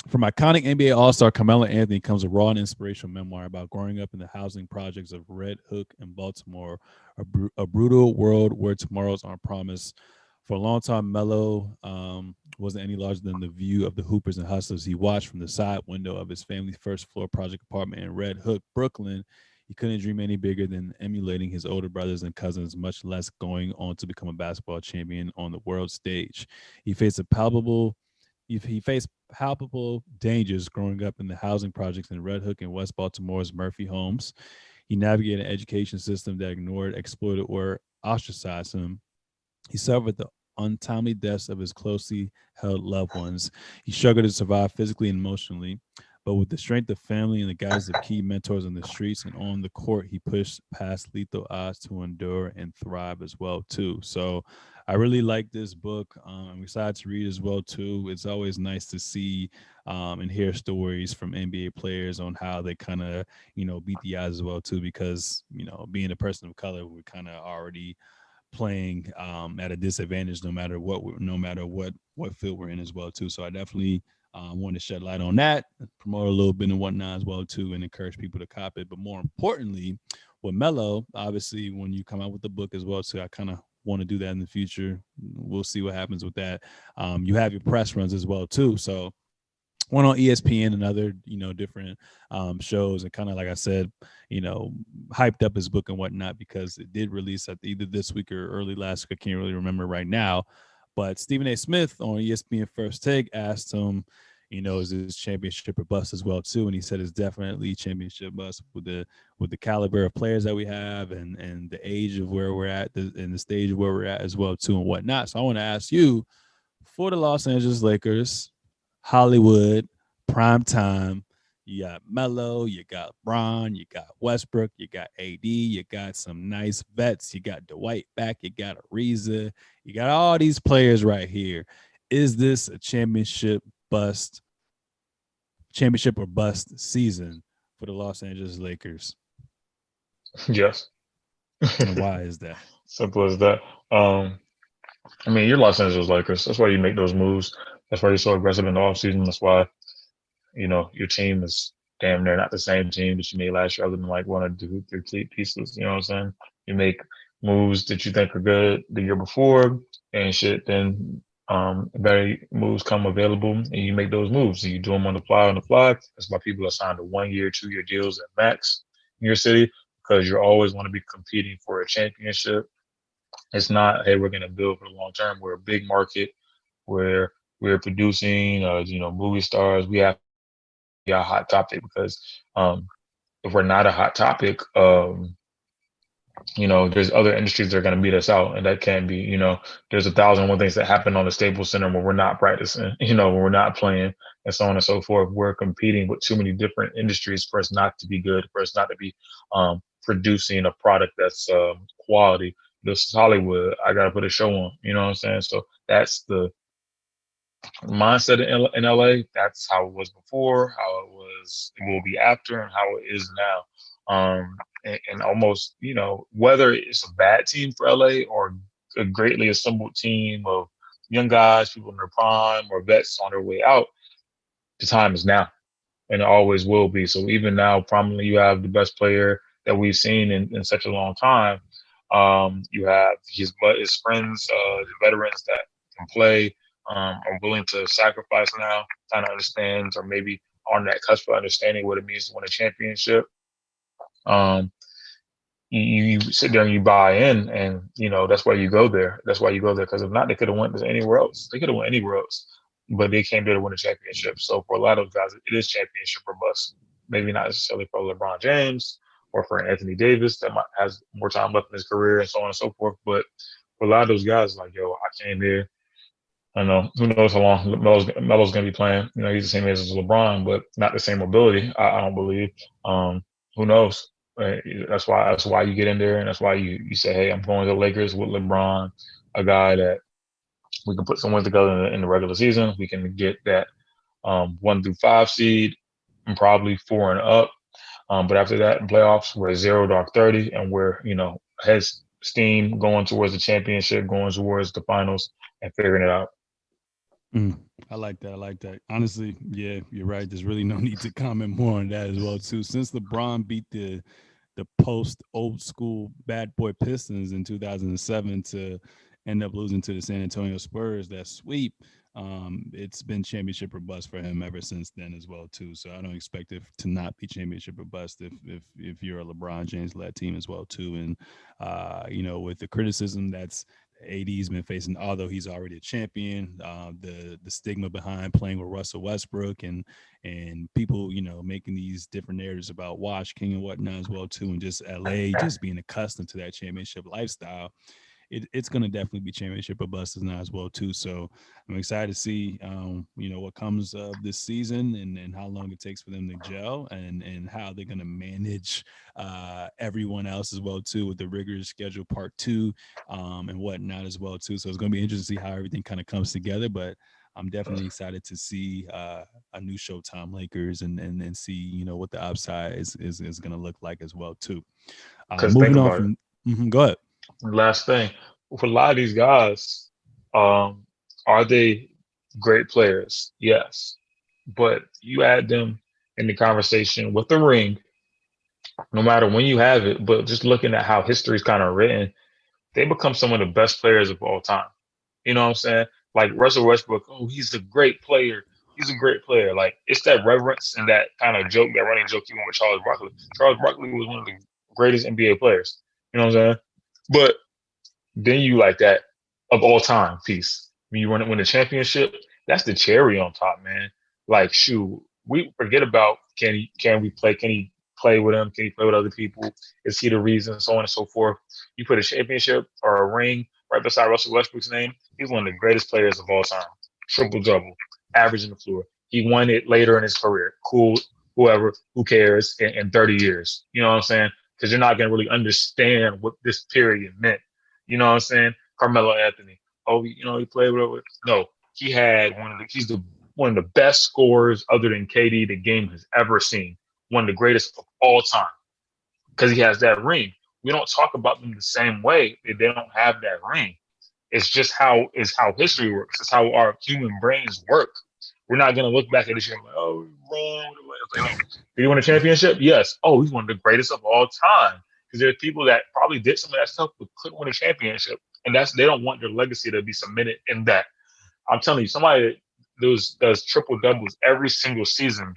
from iconic NBA All-Star Carmelo Anthony comes a raw and inspirational memoir about growing up in the housing projects of Red Hook in Baltimore, a brutal world where tomorrows aren't promised. For a long time, Melo wasn't any larger than the view of the hoopers and hustlers he watched from the side window of his family's first floor project apartment in Red Hook, Brooklyn. He couldn't dream any bigger than emulating his older brothers and cousins, much less going on to become a basketball champion on the world stage. He faced a palpable he faced palpable dangers growing up in the housing projects in Red Hook and West Baltimore's Murphy Homes. He navigated an education system that ignored, exploited, or ostracized him. He suffered the untimely deaths of his closely held loved ones. He struggled to survive physically and emotionally, but with the strength of family and the guidance of key mentors on the streets and on the court, he pushed past lethal odds to endure and thrive as well too. So I really like this book. I'm excited to read as well too. It's always nice to see and hear stories from NBA players on how they kind of beat the odds as well too. Because being a person of color, we're kind of already playing at a disadvantage no matter what field we're in as well too. So I definitely want to shed light on that, promote a little bit and whatnot as well too, and encourage people to cop it. But more importantly, with Mello, obviously when you come out with the book as well too, I kind of want to do that in the future. We'll see what happens with that. You have your press runs as well too, so one on ESPN and other, different shows, and kind of like I said, hyped up his book and whatnot because it did release at either this week or early last week. I can't really remember right now. But Stephen A. Smith on ESPN First Take asked him, is this championship or bust as well too? And he said it's definitely championship bust with the caliber of players that we have and the age of where we're at and the stage where we're at as well too and whatnot. So I want to ask you, for the Los Angeles Lakers, Hollywood, prime time. You got Melo, you got Bron, you got Westbrook, you got AD, you got some nice vets, you got Dwight back, you got Ariza, you got all these players right here. Is this a championship or bust season for the Los Angeles Lakers? Yes. And why is that? Simple as that. I mean, you're Los Angeles Lakers. That's why you make those moves. That's why you're so aggressive in the offseason. That's why, your team is damn near not the same team that you made last year, other than like one or two, three key pieces. You know what I'm saying? You make moves that you think are good the year before and shit, then better moves come available and you make those moves and you do them on the fly. That's why people are signed to 1 year, 2 year deals at max in your city because you always want to be competing for a championship. It's not, hey, we're going to build for the long term. We're a big market where we're producing, movie stars. We have to be a hot topic because um, if we're not a hot topic, there's other industries that are going to beat us out, and that can be, there's 1,001 things that happen on the Staples Center when we're not practicing, when we're not playing, and so on and so forth. We're competing with too many different industries for us not to be good, for us not to be producing a product that's quality. This is Hollywood. I got to put a show on. You know what I'm saying? So that's the mindset in LA. That's how it was before, how it will be after, and how it is now. And almost, whether it's a bad team for LA or a greatly assembled team of young guys, people in their prime, or vets on their way out, the time is now, and it always will be. So even now, prominently, you have the best player that we've seen in such a long time. You have his friends, the veterans that can play, are willing to sacrifice now, kind of understands, or maybe on that cusp of understanding what it means to win a championship. Um, you sit there and you buy in, and that's why you go there. That's why you go there, because if not, they could have went anywhere else. They could have went anywhere else, but they came there to win a championship. So for a lot of guys, it is championship or bust. Maybe not necessarily for LeBron James or for Anthony Davis that has more time left in his career and so on and so forth. But for a lot of those guys, like, yo, I came here. I don't know. Who knows how long Melo's going to be playing? He's the same age as LeBron, but not the same ability. I don't believe. Who knows? Right? That's why you get in there, and that's why you say, hey, I'm going to the Lakers with LeBron, a guy that we can put some wins together in the regular season. We can get that 1 through 5 seed, and probably 4 and up. But after that, in playoffs, we're 0 to 30, and we're heads steam going towards the championship, going towards the finals, and figuring it out. Mm, I like that. I like that. Honestly, yeah, you're right. There's really no need to comment more on that as well, too. Since LeBron beat the post old school bad boy Pistons in 2007 to end up losing to the San Antonio Spurs, that sweep, it's been championship or bust for him ever since then as well, too. So I don't expect it to not be championship or bust if you're a LeBron James led team as well, too. And with the criticism that AD's been facing, although he's already a champion, the stigma behind playing with Russell Westbrook and people, making these different narratives about Wash King and whatnot as well too, and just LA just being accustomed to that championship lifestyle. It's going to definitely be championship or bust now as well too. So I'm excited to see, what comes of this season and how long it takes for them to gel and how they're going to manage everyone else as well too with the rigorous schedule part two and whatnot as well too. So it's going to be interesting to see how everything kind of comes together. But I'm definitely excited to see a new Showtime Lakers and see what the upside is going to look like as well too. Because think Moving on about it. from go ahead. Last thing, for a lot of these guys, um, are they great players? Yes, but you add them in the conversation with the ring, no matter when you have it. But just looking at how history's kind of written, they become some of the best players of all time. You know what I'm saying? Like Russell Westbrook, oh, he's a great player. He's a great player. Like it's that reverence and that kind of joke, that running joke you want with Charles Barkley. Charles Barkley was one of the greatest NBA players. You know what I'm saying? But then you like that of all time piece. When you win a championship, that's the cherry on top, man. Like, shoot, we forget about can he play with him? Can he play with other people? Is he the reason? So on and so forth. You put a championship or a ring right beside Russell Westbrook's name. He's one of the greatest players of all time. Triple double, averaging the floor. He won it later in his career. Cool, whoever, who cares? In 30 years, you know what I'm saying? Because you're not gonna really understand what this period meant. You know what I'm saying? Carmelo Anthony. Oh, he played with. No, he had he's the one of the best scorers other than KD the game has ever seen. One of the greatest of all time because he has that ring. We don't talk about them the same way if they don't have that ring. It's just how history works. It's how our human brains work. We're not gonna look back at this year and like, oh, wrong. Like, no. Did he win a championship? Yes. Oh, he's one of the greatest of all time. Because there's people that probably did some of that stuff but couldn't win a championship, and they don't want their legacy to be cemented in that. I'm telling you, somebody that does triple doubles every single season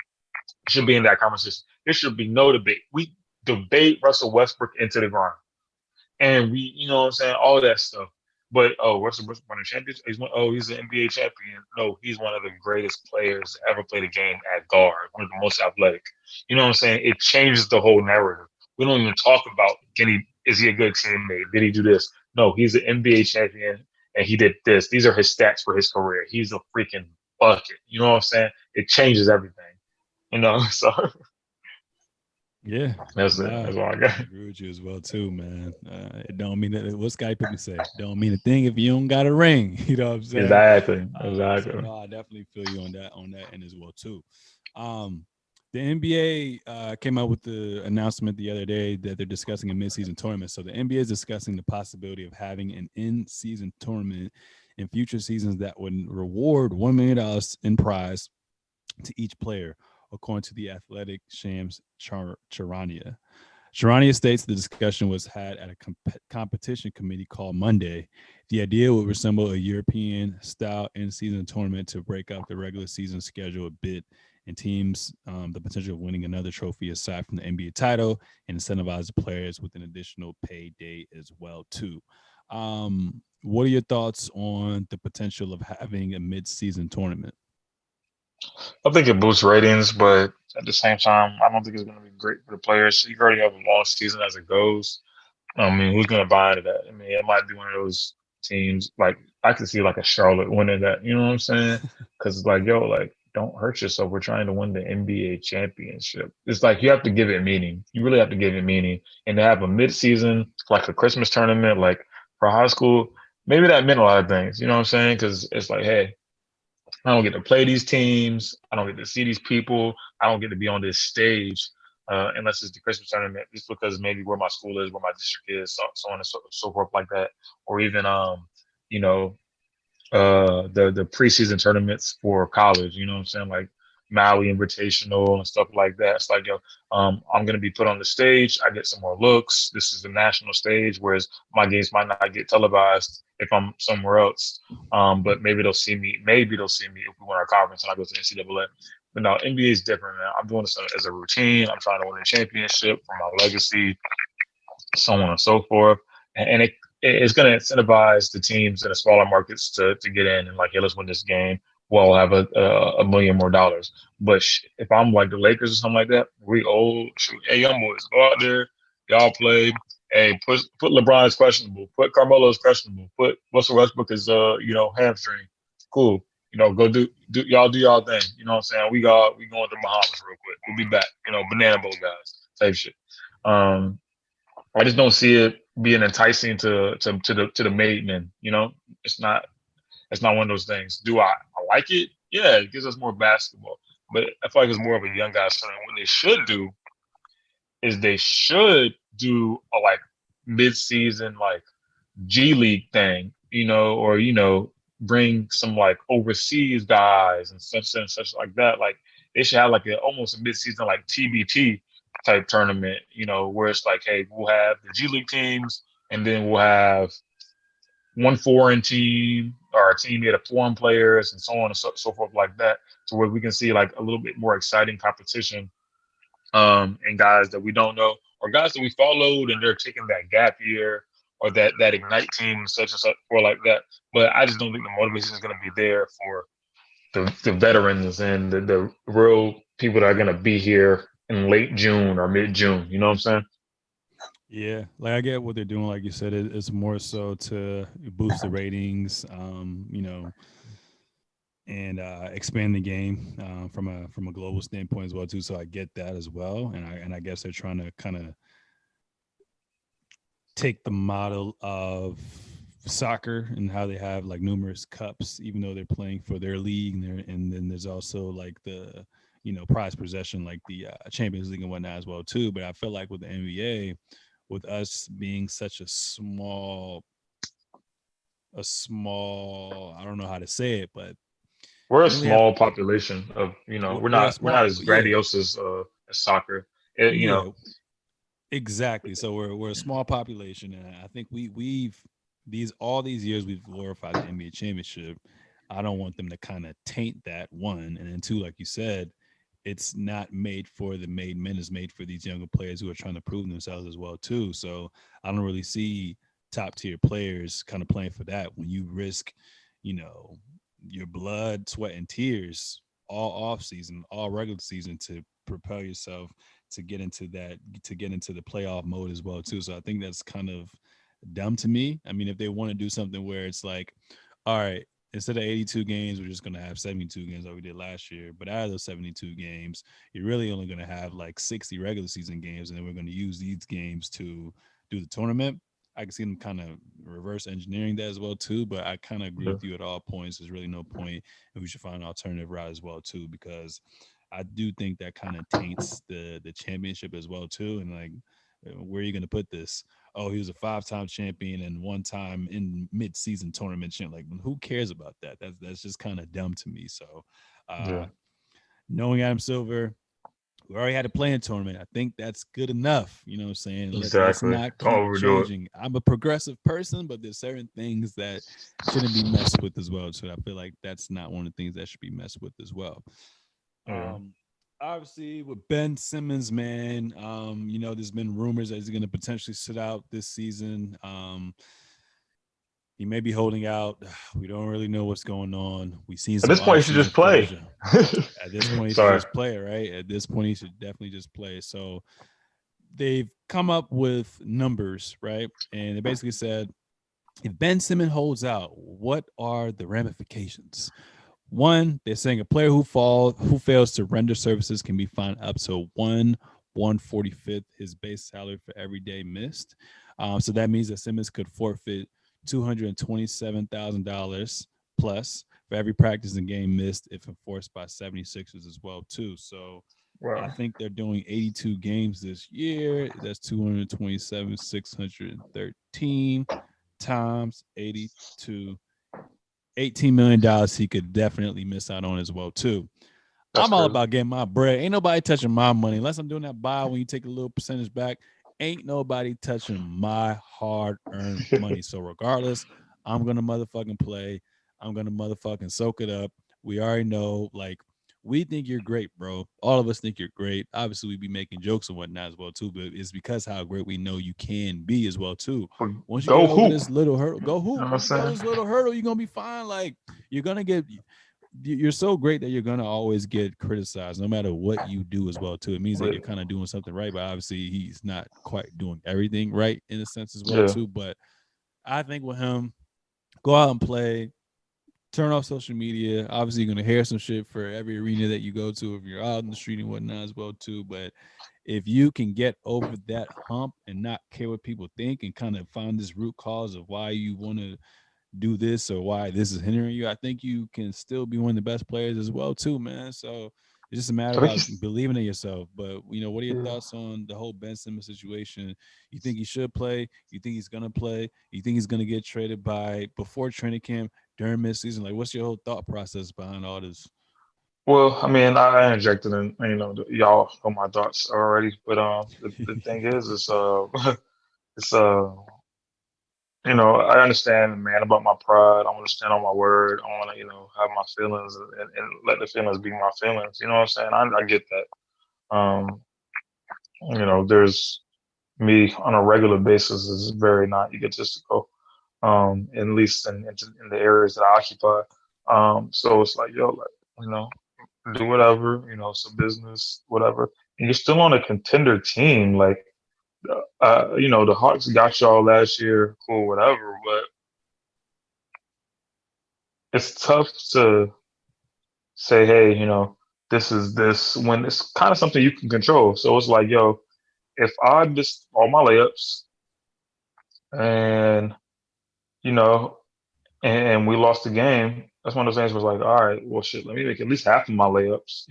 should be in that conversation. There should be no debate. We debate Russell Westbrook into the ground. And we, you know what I'm saying, all that stuff. But Russell Westbrook won a championship. He's an NBA champion. No, he's one of the greatest players to ever play the game at guard, one of the most athletic. You know what I'm saying? It changes the whole narrative. We don't even talk about is he a good teammate? Did he do this? No, he's an NBA champion and he did this. These are his stats for his career. He's a freaking bucket. You know what I'm saying? It changes everything. So Yeah, that's it. nah, That's all I I got. agree with you as well too, man. It don't mean that what Skype people say. Don't mean a thing if you don't got a ring. You know what I'm saying? Exactly. So Exactly. no, I definitely feel you on that end as well too. Um, the NBA came out with the announcement the other day that they're discussing a midseason tournament. So the NBA is discussing the possibility of having an in-season tournament in future seasons that would reward $1 million in prize to each player, according to the Athletic Shams Charania. Charania states the discussion was had at a competition committee called Monday. The idea would resemble a European-style in-season tournament to break up the regular season schedule a bit and teams the potential of winning another trophy aside from the NBA title and incentivize the players with an additional payday as well too. What are your thoughts on the potential of having a mid-season tournament? I think it boosts ratings, but at the same time, I don't think it's going to be great for the players. You already have a long season as it goes. I mean, who's going to buy into that? I mean, it might be one of those teams like I could see like a Charlotte winning that. You know what I'm saying? Because it's like, yo, like don't hurt yourself. We're trying to win the NBA championship. It's like you have to give it meaning. You really have to give it meaning. And to have a mid-season like a Christmas tournament, like for high school, maybe that meant a lot of things. You know what I'm saying? Because it's like, hey, I don't get to play these teams. I don't get to see these people. I don't get to be on this stage unless it's the Christmas tournament, just because maybe where my school is, where my district is, so on and so forth like that, or even you know, the preseason tournaments for college. You know what I'm saying? Like Maui Invitational and stuff like that. It's like, yo, I'm gonna be put on the stage. I get some more looks. This is the national stage, whereas my games might not get televised if I'm somewhere else. But maybe they'll see me. Maybe they'll see me if we win our conference and I go to NCAA. But now NBA is different, man. I'm doing this as a routine. I'm trying to win a championship for my legacy, so on and so forth. And it's going to incentivize the teams in the smaller markets to get in and like, hey, let's win this game. Well, I'll have a million more dollars. But if I'm like the Lakers or something like that, we old shoot, hey, young boys, go out there, y'all play. Hey, put LeBron is questionable. Put Carmelo is questionable. Put Russell Westbrook is hamstring. Cool. Go do y'all do y'all thing. You know what I'm saying? We going to Bahamas real quick. We'll be back. Banana boat guys type shit. Um, I just don't see it being enticing to the made men. It's not one of those things. Do I like it? Yeah, it gives us more basketball. But I feel like it's more of a young guys thing. What they should do is they should do a like mid-season like G League thing, or bring some like overseas guys and such like that. Like they should have like almost a mid-season like TBT type tournament, where it's like, hey, we'll have the G League teams, and then we'll have one foreign team or a team made of foreign players and so on and so forth like that, to where we can see like a little bit more exciting competition, and guys that we don't know or guys that we followed and they're taking that gap year or that ignite team such and such or like that. But I just don't think the motivation is going to be there for the veterans and the real people that are going to be here in late June or mid June. You know what I'm saying? Yeah, like I get what they're doing. Like you said, it's more so to boost the ratings, and expand the game from a global standpoint as well too. So I get that as well, and I guess they're trying to kind of take the model of soccer and how they have like numerous cups, even though they're playing for their league, and then there's also like the prize possession, like the Champions League and whatnot as well too. But I feel like with the NBA, with us being such a small, I don't know how to say it, but We're a we only have small population of, we're we're a not we're not small, as yeah, grandiose as soccer. You know, yeah, exactly. So we're a small population, and I think we've all these years we've glorified the NBA championship. I don't want them to kind of taint that, one, and then two, like you said, it's not made for the made men. It's made for these younger players who are trying to prove themselves as well too. So I don't really see top tier players kind of playing for that when you risk, you know, your blood, sweat, and tears all off season, all regular season to propel yourself to get into the playoff mode as well too. So I think that's kind of dumb to me. I mean, if they want to do something where it's like, all right, instead of 82 games, we're just going to have 72 games like we did last year. But out of those 72 games, you're really only going to have like 60 regular season games, and then we're going to use these games to do the tournament. I can see them kind of reverse engineering that as well too, but I kind of agree yeah. with you at all points. There's really no point, and we should find an alternative route as well too, because I do think that kind of taints the championship as well too. And like, where are you going to put this? Oh, he was a 5-time champion and one time in mid-season tournament champ. Like, who cares about that? That's just kind of dumb to me. So, uh, Yeah, knowing Adam Silver, we already had a playing tournament. I think that's good enough. You know what I'm saying? Let's exactly. not Don't keep overdo it. changing. I'm a progressive person, but there's certain things that shouldn't be messed with as well. So I feel like that's not one of the things that should be messed with as well. Yeah. Um, Obviously with Ben Simmons, man, there's been rumors that he's going to potentially sit out this season. He may be holding out. We don't really know what's going on. We've seen At some this point, you should off-season just play. footage. At this point, he should Sorry. just play, right? At this point, he should definitely just play. So they've come up with numbers, right? And they basically said, if Ben Simmons holds out, what are the ramifications? One, they're saying a player who fails to render services can be fined up to 1/145th his base salary for every day missed. So that means that Simmons could forfeit $227,000 plus for every practice and game missed if enforced by 76ers as well too. So I Wow. think they're doing 82 games this year. That's 227, 613 times 82, $18 million he could definitely miss out on as well too. That's I'm all crazy. about getting my bread. Ain't nobody touching my money unless I'm doing that buy when you take a little percentage back. Ain't nobody touching my hard-earned money. So regardless, I'm gonna motherfucking play. I'm gonna motherfucking soak it up. We already know, like, we think you're great, bro. All of us think you're great. Obviously, we be making jokes and whatnot as well too, but it's because how great we know you can be as well too. But Once you get go over hoop. this little hurdle, go You know hoop. what I'm Once you get over saying? this little hurdle, you're gonna be fine. Like you're gonna get. You're so great that you're gonna always get criticized, no matter what you do as well too. It means that But you're kind of doing something right, but obviously he's not quite doing everything right in a sense as well yeah, too. But I think with him, go out and play, turn off social media. Obviously, you're gonna hear some shit for every arena that you go to if you're out in the street and whatnot as well too. But if you can get over that hump and not care what people think and kind of find this root cause of why you want to do this or why this is hindering you, I think you can still be one of the best players as well too, man. So it's just a matter I think about he's believing in yourself. But what are your yeah. thoughts on the whole Ben Simmons situation? You think he should play? You think he's gonna play? You think he's gonna get traded by before training camp during midseason? Like, what's your whole thought process behind all this? Well, I mean, I injected in, y'all know my thoughts already, but the thing is, it's I understand, man, about my pride. I want to stand on my word. I want to, have my feelings and let the feelings be my feelings. You know what I'm saying? I get that. There's me on a regular basis is very not egotistical. At least in the areas that I occupy. So it's like, yo, like, you know, do whatever, it's a business, whatever. And you're still on a contender team. Like, the Hawks got y'all last year, cool, whatever. But it's tough to say, hey, this is this when it's kind of something you can control. So it's like, yo, if I missed all my layups and, you know, and we lost the game, that's one of those things where it's like, all right, well, shit, let me make at least half of my layups,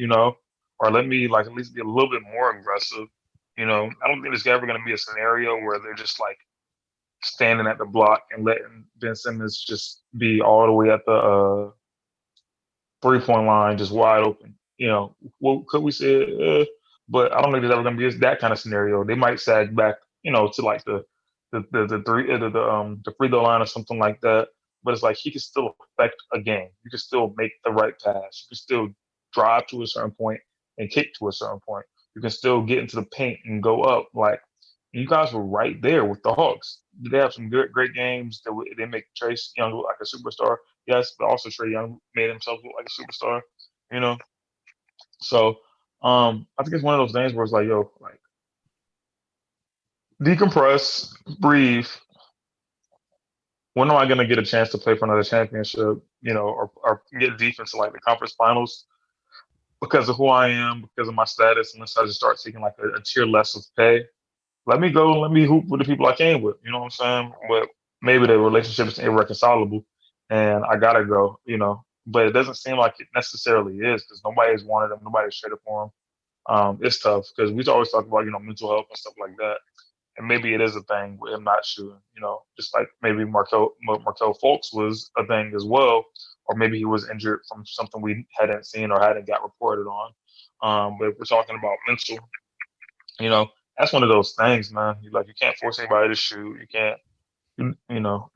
or let me like at least be a little bit more aggressive. I don't think there's ever going to be a scenario where they're just like standing at the block and letting Ben Simmons just be all the way at the 3-point line, just wide open. What could we say? But I don't think there's ever going to be that kind of scenario. They might sag back, to like the free throw line or something like that. But it's like he can still affect a game. You can still make the right pass. You can still drive to a certain point and kick to a certain point. You can still get into the paint and go up. Like you guys were right there with the Hawks. They have some great games. They make Trace Young look like a superstar. Yes, but also Trey Young made himself look like a superstar. You know, so I think it's one of those things where it's like, yo, like decompress, breathe. When am I going to get a chance to play for another championship? Or get deep into like the conference finals because of who I am, because of my status, unless I just start taking like a tier less of pay. Let me go. Let me hoop with the people I came with. You know what I'm saying? But maybe the relationship is irreconcilable, and I gotta go. But it doesn't seem like it necessarily is because nobody's wanted him. Nobody's traded for him. It's tough because we always talk about mental health and stuff like that, and maybe it is a thing with him not shooting. Just like maybe Markel Fultz was a thing as well, or maybe he was injured from something we hadn't seen or hadn't got reported on. But if we're talking about mental, you know, that's one of those things, man. You can't force anybody to shoot. You can't,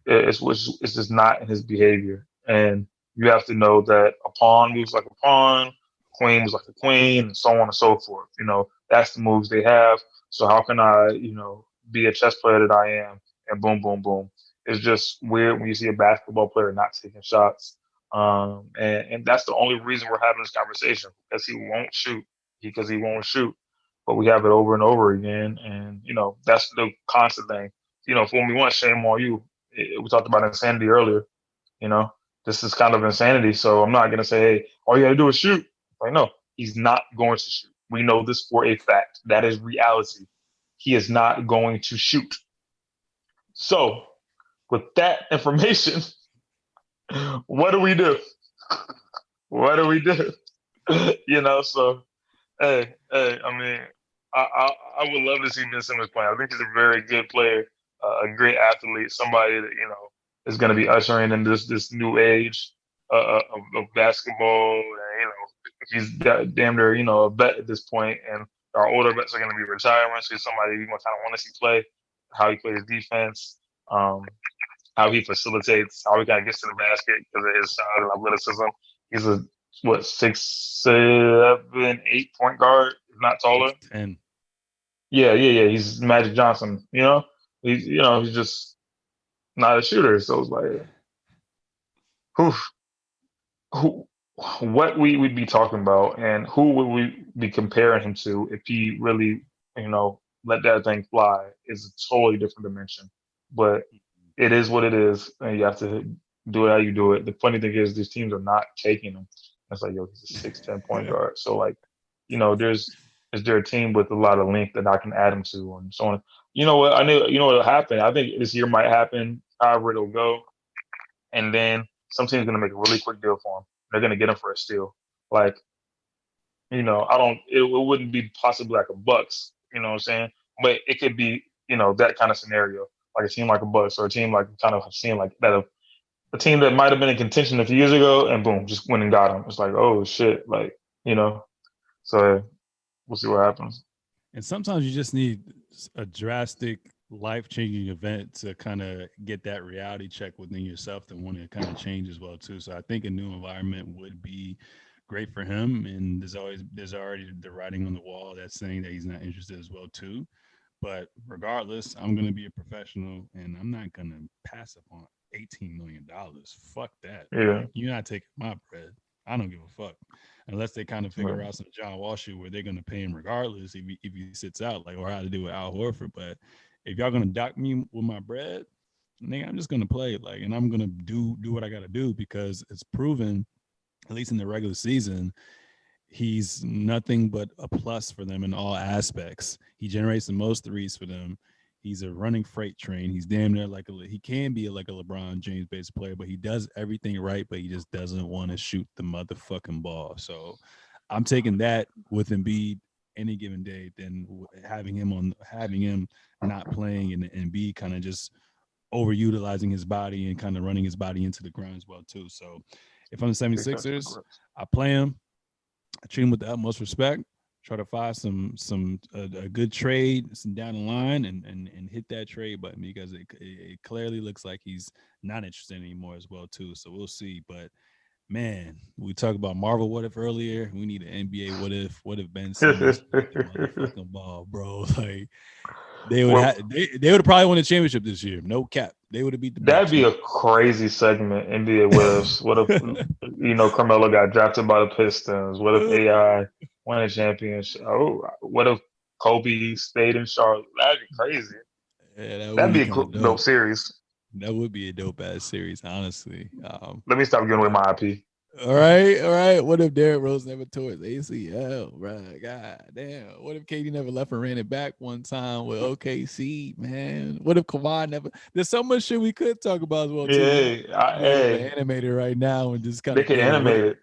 it's just not in his behavior. And you have to know that a pawn moves like a pawn, queen moves like a queen, and so on and so forth. That's the moves they have. So how can I, be a chess player that I am and boom, boom, boom. It's just weird when you see a basketball player not taking shots. And that's the only reason we're having this conversation because he won't shoot. Because he won't shoot. But we have it over and over again. And, that's the constant thing. For me once, shame on you. We talked about insanity earlier. You know, this is kind of insanity. So I'm not going to say, hey, all you got to do is shoot. Like, no, he's not going to shoot. We know this for a fact. That is reality. He is not going to shoot. So, with that information, what do we do? What do we do? So hey, I mean, I would love to see Ben Simmons play. I think he's a very good player, a great athlete, somebody that is going to be ushering in this new age of basketball. And, he's damn near a vet at this point, and our older vets are going to be retiring. So he's somebody we kind of want to see play, how he plays defense, um, how he facilitates, how he kind of gets to the basket because of his size and athleticism. He's a what 6'7", 8" point guard, if not taller. 6'10". Yeah. He's Magic Johnson. He's just not a shooter. So it's like, who, who, what we would be talking about, and who would we be comparing him to if he really, let that thing fly? Is a totally different dimension. But it is what it is, and you have to do it how you do it. The funny thing is, these teams are not taking him. It's like, yo, he's a 6'10" point guard. So like, is there a team with a lot of length that I can add him to, and so on. You know what? I knew. You know what'll happen. I think this year might happen. However it'll go, and then some team's gonna make a really quick deal for him. They're gonna get him for a steal. Like, I don't. It wouldn't be possibly like a Bucks. You know what I'm saying? But it could be, that kind of scenario, like a team like a Bucks or a team like kind of seeing like that. A team that might have been in contention a few years ago, and boom, just went and got him. It's like, oh shit, like, you know. So we'll see what happens. And sometimes you just need a drastic, life-changing event to kind of get that reality check within yourself to want to kind of change as well too. So I think a new environment would be great for him. And there's already the writing on the wall that's saying that he's not interested as well too. But regardless, I'm gonna be a professional and I'm not gonna pass up on $18 million. Fuck that. Yeah, Like, you're not taking my bread. I don't give a fuck. Unless they kind of figure right. out some John Wall shit where they're gonna pay him regardless if he sits out, like or how to do with Al Horford. But if y'all gonna dock me with my bread, nigga, I'm just gonna play like, and I'm gonna do what I gotta do because it's proven, at least in the regular season, he's nothing but a plus for them in all aspects. He generates the most threes for them. He's a running freight train. He's damn near like he can be like a LeBron James based player, but he does everything right, but he just doesn't want to shoot the motherfucking ball. So I'm taking that with Embiid any given day than having him not playing and be kind of just overutilizing his body and kind of running his body into the ground as well too. So if I'm the Defensive 76ers, aggressive. I play him. I treat him with the utmost respect. Try to find a good trade some down the line and hit that trade button because it clearly looks like he's not interested anymore as well too. So we'll see. But man, we talked about Marvel What If earlier. We need an NBA What If. What if Ben Simmons shoot the motherfucking ball, bro? Like they would Well, have they would have probably won the championship this year. No cap. They would have beat the that'd Bucks. be No. a crazy segment. NBA what ifs. What if Carmelo got drafted by the Pistons? What if AI won a championship? Oh, what if Kobe stayed in Charlotte? That'd be crazy. Yeah, that would That'd be be a kind of dope dope. series. That would be a dope ass series, honestly. Let me stop giving away But my IP. all right, all right. What if Derrick Rose never tore his ACL, bro? God damn. What if KD never left and ran it back one time with OKC, man? What if Kawhi never? There's so much shit we could talk about as well too. Yeah, We have an hey, animator right now and just kind they of could do a what animate if. it.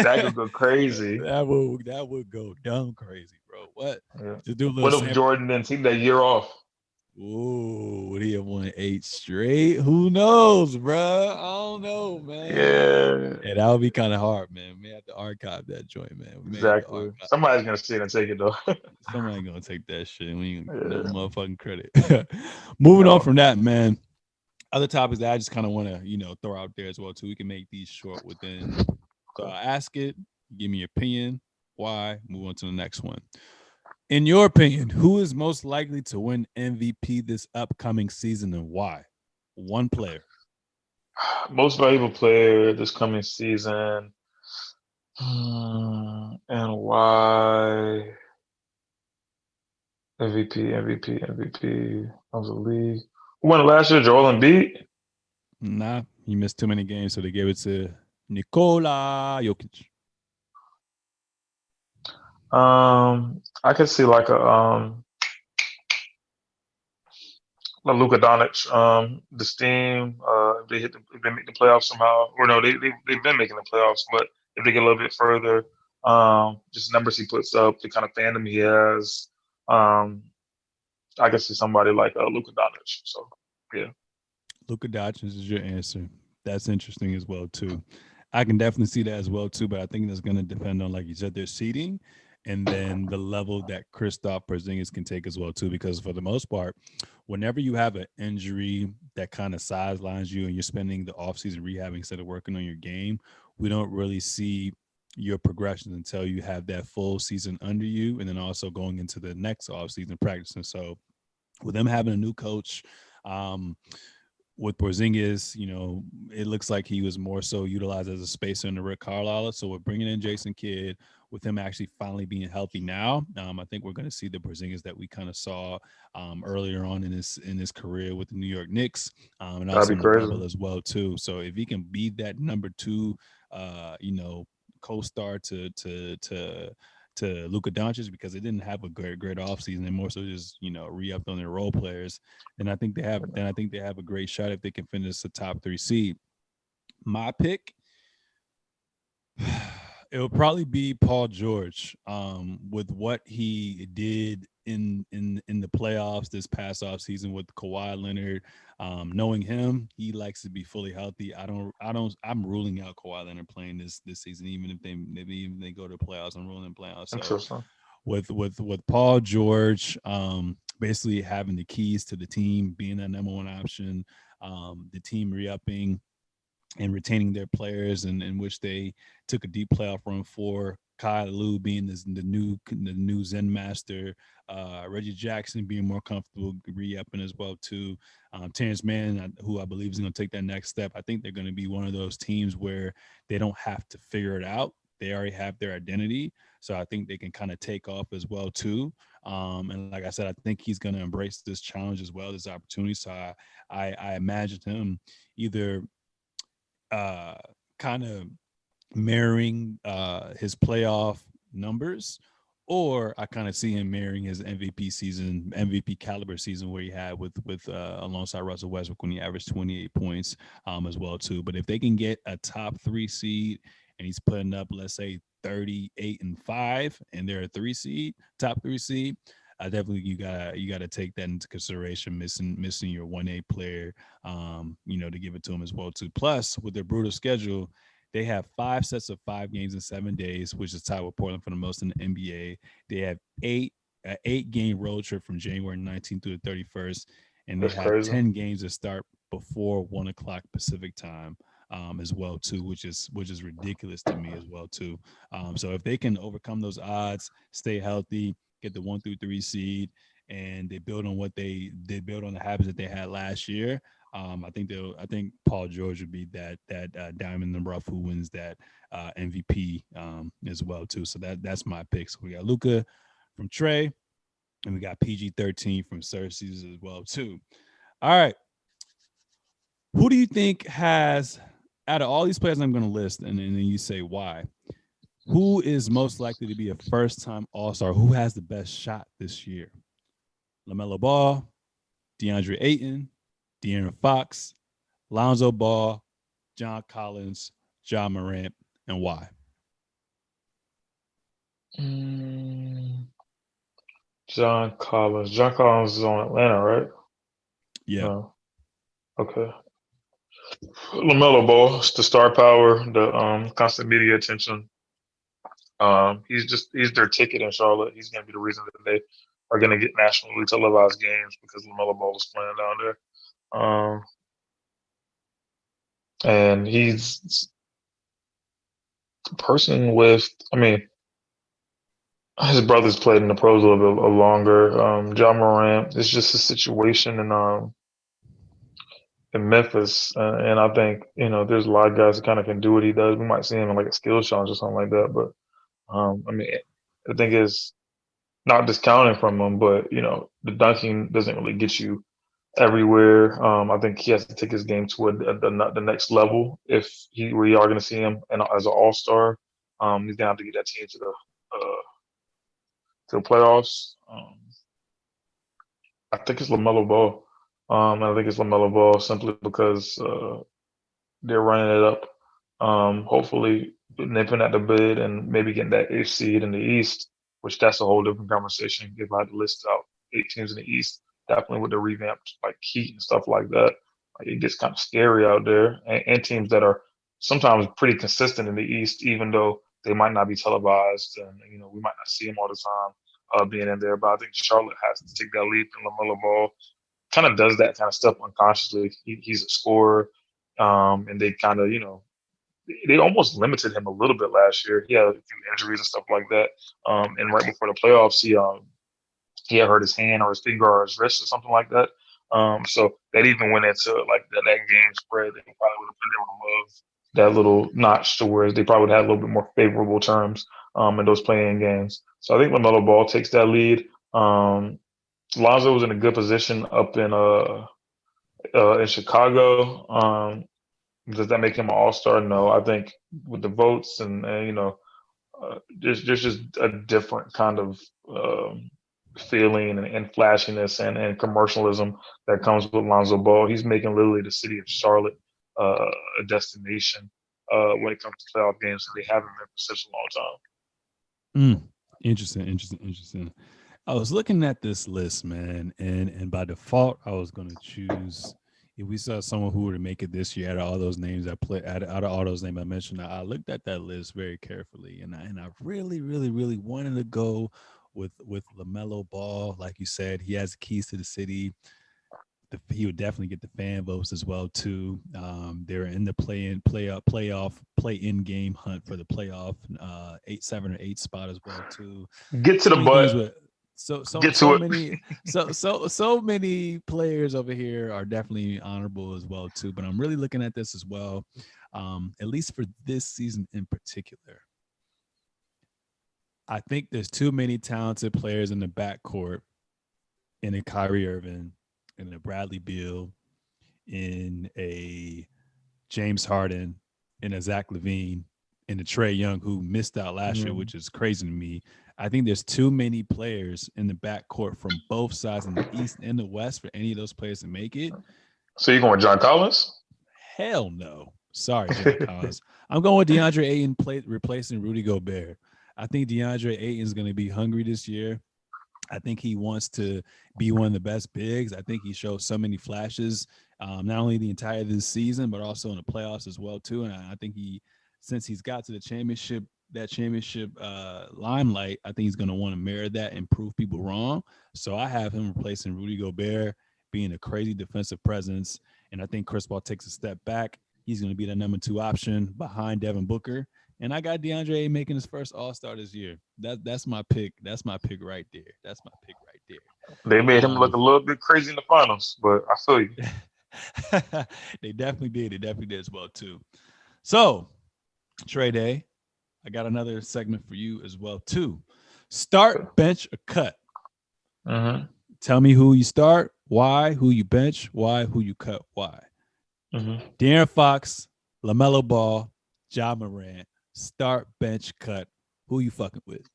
That could go crazy. That would go dumb crazy, bro. What? Yeah. Just do a little What if sample. Jordan didn't take that year off? Ooh, would he have won 8 straight? Who knows, bro? I don't know, man. Yeah, Yeah, that would be kind of hard, man. We may have to archive that joint, man. We may have to exactly. archive. Somebody's gonna see it and take it though. Somebody gonna take that shit. We ain't no Yeah. motherfucking credit. Moving on No. from that, man. Other topics that I just kind of want to, throw out there as well too. We can make these short within. So Okay. I'll ask it. Give me your opinion. Why? Move on to the next one. In your opinion, who is most likely to win MVP this upcoming season and why? One player. Most valuable player this coming season. And why MVP of the league. Who won it last year? Joel Embiid. Nah, he missed too many games, so they gave it to Nikola Jokic. I could see like a Luka Doncic. This team, if they make the playoffs somehow, or no, they've been making the playoffs, but if they get a little bit further, just numbers he puts up, the kind of fandom he has, um, I could see somebody like Luka Doncic. So yeah. Luka Doncic is your answer. That's interesting as well too. I can definitely see that as well too, but I think that's going to depend on, like you said, their seating and then the level that Kristaps Porzingis can take as well too. Because for the most part, whenever you have an injury that kind of sidelines you and you're spending the offseason rehabbing instead of working on your game, we don't really see your progressions until you have that full season under you, and then also going into the next off season practicing. So with them having a new coach, um, with Porzingis, it looks like he was more so utilized as a spacer in the Rick Carlisle. So we're bringing in Jason Kidd with him actually finally being healthy now. I think we're going to see the Porzingis that we kind of saw earlier on in his career with the New York Knicks, and That'd also be in the crazy. bubble as well too. So if he can be that number two, uh, you know, co-star to Luka Doncic, because they didn't have a great offseason. They more so just re-upped on their role players. And I think they have a great shot if they can finish the top 3 seed. My pick, it will probably be Paul George. With what he did in the playoffs this past off season with Kawhi Leonard, knowing him, he likes to be fully healthy. I'm ruling out Kawhi Leonard playing this season, even if they go to the playoffs. I'm ruling playoffs. So Interesting. with Paul George, basically having the keys to the team, being that number one option, the team re-upping and retaining their players, and in which they took a deep playoff run for. Kyle Lou being the new Zen master, Reggie Jackson being more comfortable re-upping as well too. Terrence Mann, who I believe is going to take that next step. I think they're going to be one of those teams where they don't have to figure it out. They already have their identity, so I think they can kind of take off as well too. And like I said, I think he's going to embrace this challenge as well, this opportunity. So I imagine him either uh, kind of mirroring his playoff numbers, or I kind of see him mirroring his MVP caliber season where he had with alongside Russell Westbrook when he averaged 28 points as well too. But if they can get a top 3 seed and he's putting up, let's say, 38-5, and they're a 3 seed, top 3 seed. Definitely, you gotta take that into consideration. Missing your 1A player, to give it to them as well too. Plus, with their brutal schedule, they have 5 sets of 5 games in 7 days, which is tied with Portland for the most in the NBA. They have 8 game road trip from January 19th through the 31st, and they That's have crazy. 10 games that start before 1 o'clock Pacific time. As well too, which is ridiculous to me as well too. So if they can overcome those odds, stay healthy, get the 1 through 3 seed, and they build on the habits that they had last year. I think Paul George would be that diamond in the rough who wins that MVP as well too. So that's my pick. So we got Luca from Trey, and we got PG-13 from Cersei's as well too. All right, who do you think has, out of all these players I'm going to list, and then you say why? Who is most likely to be a first-time All-Star? Who has the best shot this year? LaMelo Ball, DeAndre Ayton, De'Aaron Fox, Lonzo Ball, John Collins, John Morant, and why? Mm, John Collins. John Collins is on Atlanta, right? Yeah, No. Okay. LaMelo Ball, it's the star power, the constant media attention. He's their ticket in Charlotte. He's gonna be the reason that they are gonna get nationally televised games because LaMelo Ball is playing down there. And he's the person with. I mean, his brother's played in the pros a little bit longer. John Morant. It's just a situation in Memphis, and I think there's a lot of guys that kind of can do what he does. We might see him in like a skill challenge or something like that. But I mean, the thing is, not discounting from him, but the dunking doesn't really get you everywhere. I think he has to take his game to the next level if we are going to see him and as an all star. He's gonna have to get that team to the playoffs. I think it's Lamelo Ball. And I think it's Lamelo Ball simply because they're running it up. Hopefully nipping at the bid and maybe getting that eighth seed in the East, which that's a whole different conversation. If I had to list out 8 teams in the East, definitely with the revamped like Heat and stuff like that, like it gets kind of scary out there. And teams that are sometimes pretty consistent in the East, even though they might not be televised, and we might not see them all the time being in there. But I think Charlotte has to take that leap, and Lamelo Ball kind of does that kind of stuff unconsciously. He's a scorer, and they kind of they almost limited him a little bit last year. He had a few injuries and stuff like that. And right before the playoffs, he had hurt his hand or his finger or his wrist or something like that. So that even went into like that game spread. They probably would have moved that little notch to where they probably would have had a little bit more favorable terms in those playing games. So I think LaMelo Ball takes that lead. Lonzo was in a good position up in Chicago. Does that make him an All Star? No, I think with the votes and there's just a different kind of feeling and flashiness and commercialism that comes with Lonzo Ball. He's making literally the city of Charlotte a destination when it comes to playoff games that they haven't been for such a long time. Interesting. I was looking at this list, man, and by default, I was going to choose. If we saw someone who were to make it this year, out of all those names out of all those names I mentioned, I looked at that list very carefully, and I really wanted to go with LaMelo Ball. Like you said, he has the keys to the city. He would definitely get the fan votes as well too. They're in the play-in game hunt for the playoff 7 or 8 spot as well too. Get to the butt. So many players over here are definitely honorable as well too. But I'm really looking at this as well, at least for this season in particular. I think there's too many talented players in the backcourt, in a Kyrie Irving, in a Bradley Beal, in a James Harden, in a Zach LaVine, in a Trae Young, who missed out last year, which is crazy to me. I think there's too many players in the backcourt from both sides in the East and the West for any of those players to make it. So you're going with John Collins? Hell no. Sorry, John Collins. I'm going with DeAndre Ayton replacing Rudy Gobert. I think DeAndre Ayton is going to be hungry this year. I think he wants to be one of the best bigs. I think he showed so many flashes, not only the entire this season, but also in the playoffs as well too. And I think since he's got to the championship limelight, I think he's going to want to mirror that and prove people wrong. So I have him replacing Rudy Gobert, being a crazy defensive presence. And I think Chris Paul takes a step back. He's going to be the number 2 option behind Devin Booker. And I got DeAndre making his first All-Star this year. That's my pick. That's my pick right there. They made him look a little bit crazy in the finals, but I feel you. They definitely did. They definitely did as well too. So, Trey Day, I got another segment for you as well too. Start, bench, or cut. Mm-hmm. Tell me who you start, why, who you bench, why, who you cut, why. Mm-hmm. De'Aaron Fox, LaMelo Ball, Ja Morant. Start, bench, cut. Who you fucking with?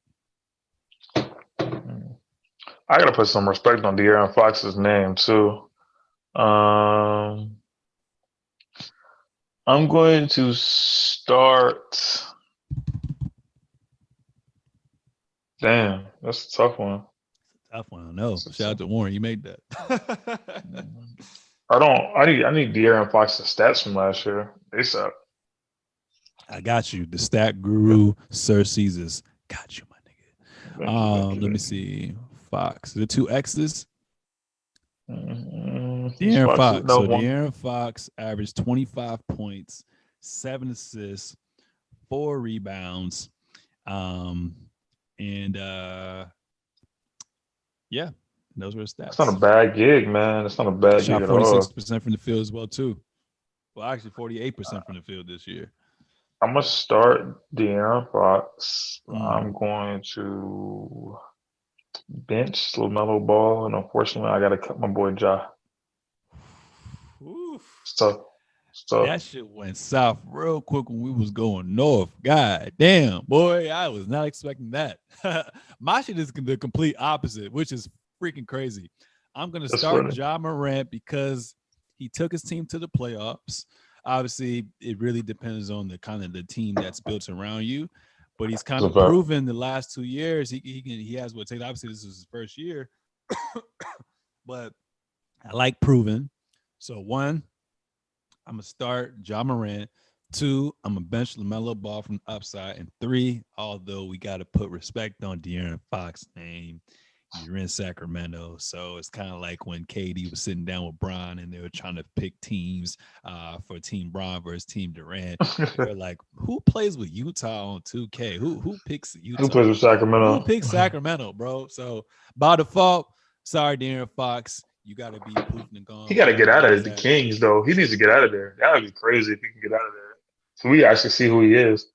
I gotta put some respect on De'Aaron Fox's name too. I'm going to start. Damn, that's a tough one. Tough one, I know. Shout out to Warren, you made that. I need De'Aaron Fox's stats from last year. They suck. I got you. The stat guru, Sir Seezus. Got you, my nigga. Let me see. Fox. The 2 X's. De'Aaron Fox. So De'Aaron Fox averaged 25 points, 7 assists, 4 rebounds. Yeah, those were his stats. It's not a bad gig, man. It's not a bad gig at all. Shot 46% from the field as well, too. Well, actually, 48% from the field this year. I'm going to start De'Aaron Fox. I'm going to bench LaMelo Ball, and unfortunately, I got to cut my boy Ja. So that shit went south real quick when we was going north. God damn, boy, I was not expecting that. My shit is the complete opposite, which is freaking crazy. I'm going to start Ja Morant because he took his team to the playoffs. Obviously, it really depends on the kind of the team that's built around you, but he's kind of proven the last 2 years he has what it takes. Obviously, this is his first year, but I like proven. So 1, I'm gonna start Ja Morant. 2, I'm gonna bench LaMelo Ball from the upside, and 3, although we got to put respect on De'Aaron Fox's name, You're in Sacramento, so it's kind of like when KD was sitting down with Bron and they were trying to pick teams for Team Bron versus Team Durant. They were like, "Who plays with Utah on 2K? Who picks Who Utah? plays with Who Sacramento? picks Sacramento, bro?" So by default, sorry, De'Aaron Fox, you got to be poofing and He gone. got to Whoever get your out man's of the at. Kings, though. He needs to get out of there. That would be crazy if he can get out of there. So we actually see who he is.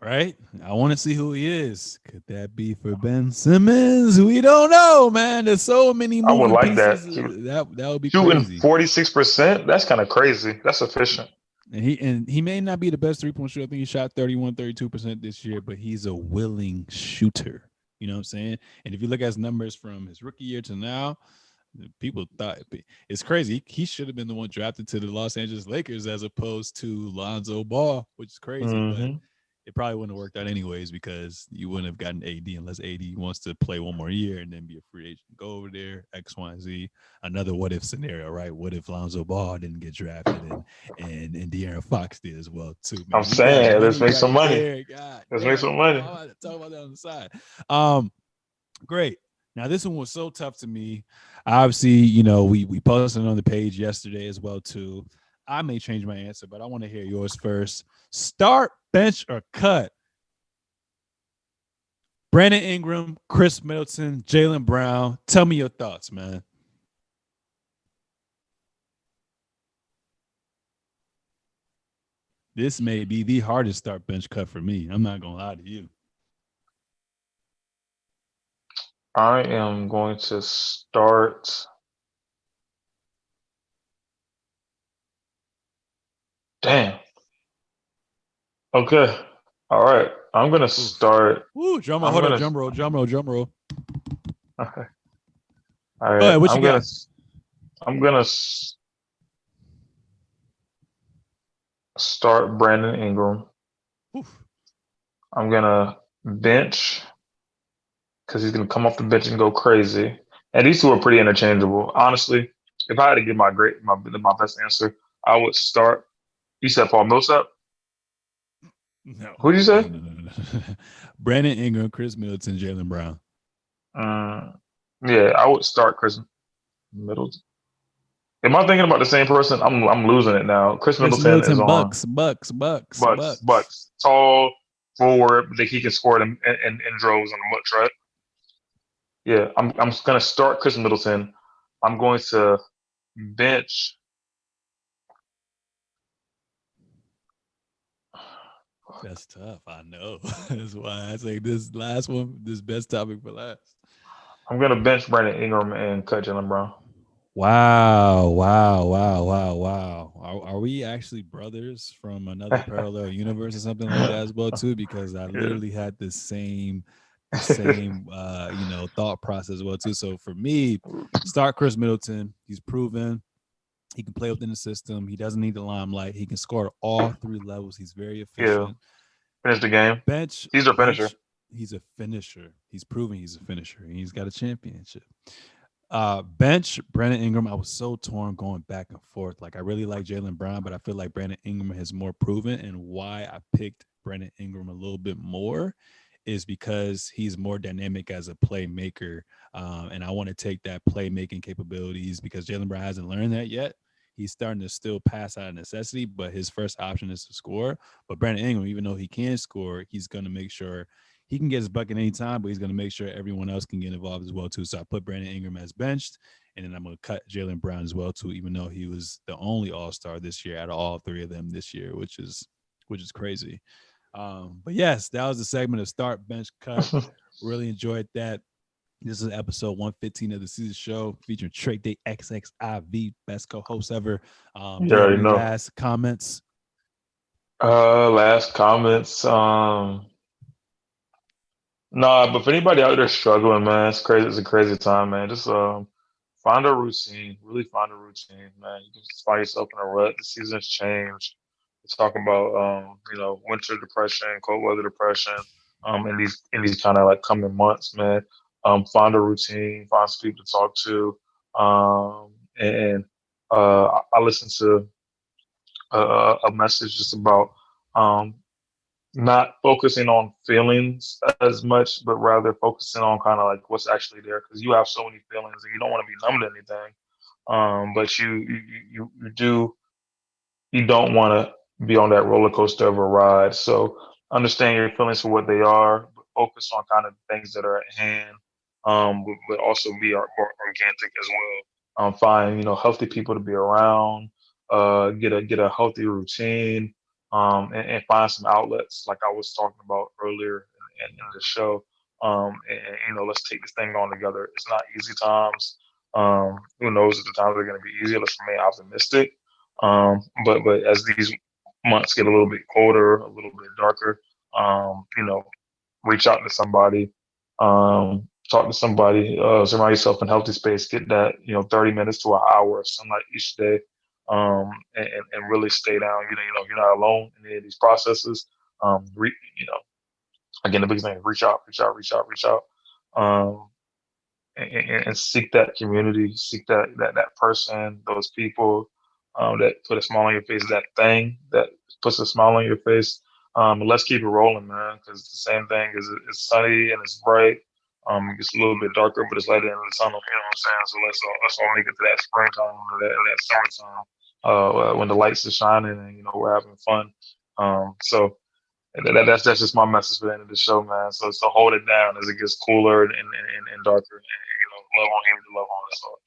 Right? I want to see who he is. Could that be for Ben Simmons? We don't know, man. There's so many I would moving like pieces. that. That would be Shooting crazy. 46%. That's kind of crazy. That's efficient. And he may not be the best 3-point shooter. I think he shot 31, 32% this year, but he's a willing shooter. You know what I'm saying? And if you look at his numbers from his rookie year to now, people thought it's crazy. He should have been the one drafted to the Los Angeles Lakers as opposed to Lonzo Ball, which is crazy. But Hmm. it probably wouldn't have worked out anyways because you wouldn't have gotten AD unless AD wants to play one more year and then be a free agent. Go over there, X, Y, and Z. Another what if scenario, right? What if Lonzo Ball didn't get drafted and De'Aaron Fox did as well too? I'm Man, we got saying, let's money make some right money. there. God Let's make damn. some money. I'm about to talk about that on the side. Um, Great. Now this one was so tough to me. Obviously, we posted on the page yesterday as well too. I may change my answer, but I want to hear yours first. Start, bench, or cut? Brandon Ingram, Chris Middleton, Jaylen Brown. Tell me your thoughts, man. This may be the hardest start bench cut for me. I'm not gonna lie to you. I am going to start. Damn. Okay. All right. I'm gonna Oof. start. Woo, drum roll. I'm Hold up, gonna. drum roll, drum roll, drum roll. Okay. All Go right. ahead. What you got? I'm gonna start Brandon Ingram. Oof. I'm gonna bench because he's gonna come off the bench and go crazy. And these two are pretty interchangeable. Honestly, if I had to give my best answer, I would start. You said Paul Millsap. No, Who did you no, say? no, no, no. Brandon Ingram, Chris Middleton, Jaylen Brown. Mm, yeah, I would start Chris Middleton. Am I thinking about the same person? I'm losing it now. Chris Chris Middleton is Middleton, on Bucks, Bucks, Bucks, Bucks. Bucks. Bucks tall forward that he can score in droves on the much, right? Yeah, I'm gonna start Chris Middleton. I'm going to bench. That's tough. I know. That's why I say this last one, this best topic for last. I'm gonna bench Brandon Ingram and cut Jalen Brown. Wow, wow, wow, wow, wow. Are we actually brothers from another parallel universe or something like that as well too? Because I Yeah. literally had the same thought process as well too. So for me, start Chris Middleton. He's proven he can play within the system. He doesn't need the limelight. He can score at all three levels. He's very Yeah. efficient. Finish the game. Bench, He's our finisher. bench. He's a finisher. He's proven he's a finisher. And he's got a championship. Bench Brandon Ingram. I was so torn going back and forth. Like I really like Jaylen Brown, but I feel like Brandon Ingram has more proven. And why I picked Brandon Ingram a little bit more is because he's more dynamic as a playmaker, and I want to take that playmaking capabilities because Jaylen Brown hasn't learned that yet. He's starting to still pass out of necessity, but his first option is to score. But Brandon Ingram, even though he can score, he's going to make sure he can get his bucket anytime, but he's going to make sure everyone else can get involved as well too. So I put Brandon Ingram as benched, and then I'm going to cut Jaylen Brown as well too, even though he was the only All Star this year out of all three of them this year, which is crazy. But yes, that was the segment of start, bench, cut. Really enjoyed that. This is episode 115 of the Seezus Show featuring Trey Day XXIV, best co-host ever. Do You you have already any know. last comments? Last comments. Nah, but for anybody out there struggling, man, it's crazy. It's a crazy time, man. Just find a routine. Really find a routine, man. You can just find yourself in a rut. The seasons change. We're talking about winter depression, cold weather depression. In these kind of like coming months, man. Find a routine. Find some people to talk to. And I listened to a message just about um not focusing on feelings as much, but rather focusing on kind of like what's actually there, because you have so many feelings and you don't want to be numb to anything. But you don't want to be on that roller coaster of a ride. So understand your feelings for what they are, but focus on kind of things that are at hand, but also be more organic as well. Find healthy people to be around. Get a healthy routine, and find some outlets like I was talking about earlier in the show. And let's take this thing on together. It's not easy times. Who knows if the times are going to be easier? Let's remain optimistic. But as these months get a little bit colder, a little bit darker, reach out to somebody, talk to somebody, surround yourself in healthy space, get that 30 minutes to an hour of sunlight each day, and really stay down. You're not alone in any of these processes. You know, again, the biggest thing is reach out, reach out, reach out, reach out. Um, and seek that community, seek that person, those people that put a smile on your face, that thing that puts a smile on your face. And let's keep it rolling, man, because the same thing is it's sunny and it's bright. It gets a little bit darker, but it's light at the end of the tunnel. You know what I'm saying? So let's all make it to that springtime or that summertime when the lights are shining and we're having fun. So that's just my message for the end of the show, man. So hold it down as it gets cooler and darker, and love on him to love on us all.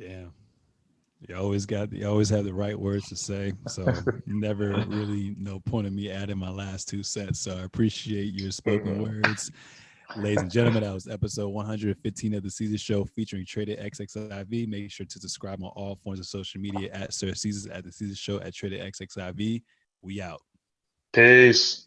Damn. You always have the right words to say. So never really no point of me adding my last 2 cents. So I appreciate your spoken words. Ladies and gentlemen, that was episode 115 of the Seezus Show featuring Traded XXIV. Make sure to subscribe on all forms of social media at Sir Seezus, at the Seezus Show, at Traded XXIV. We out. Peace.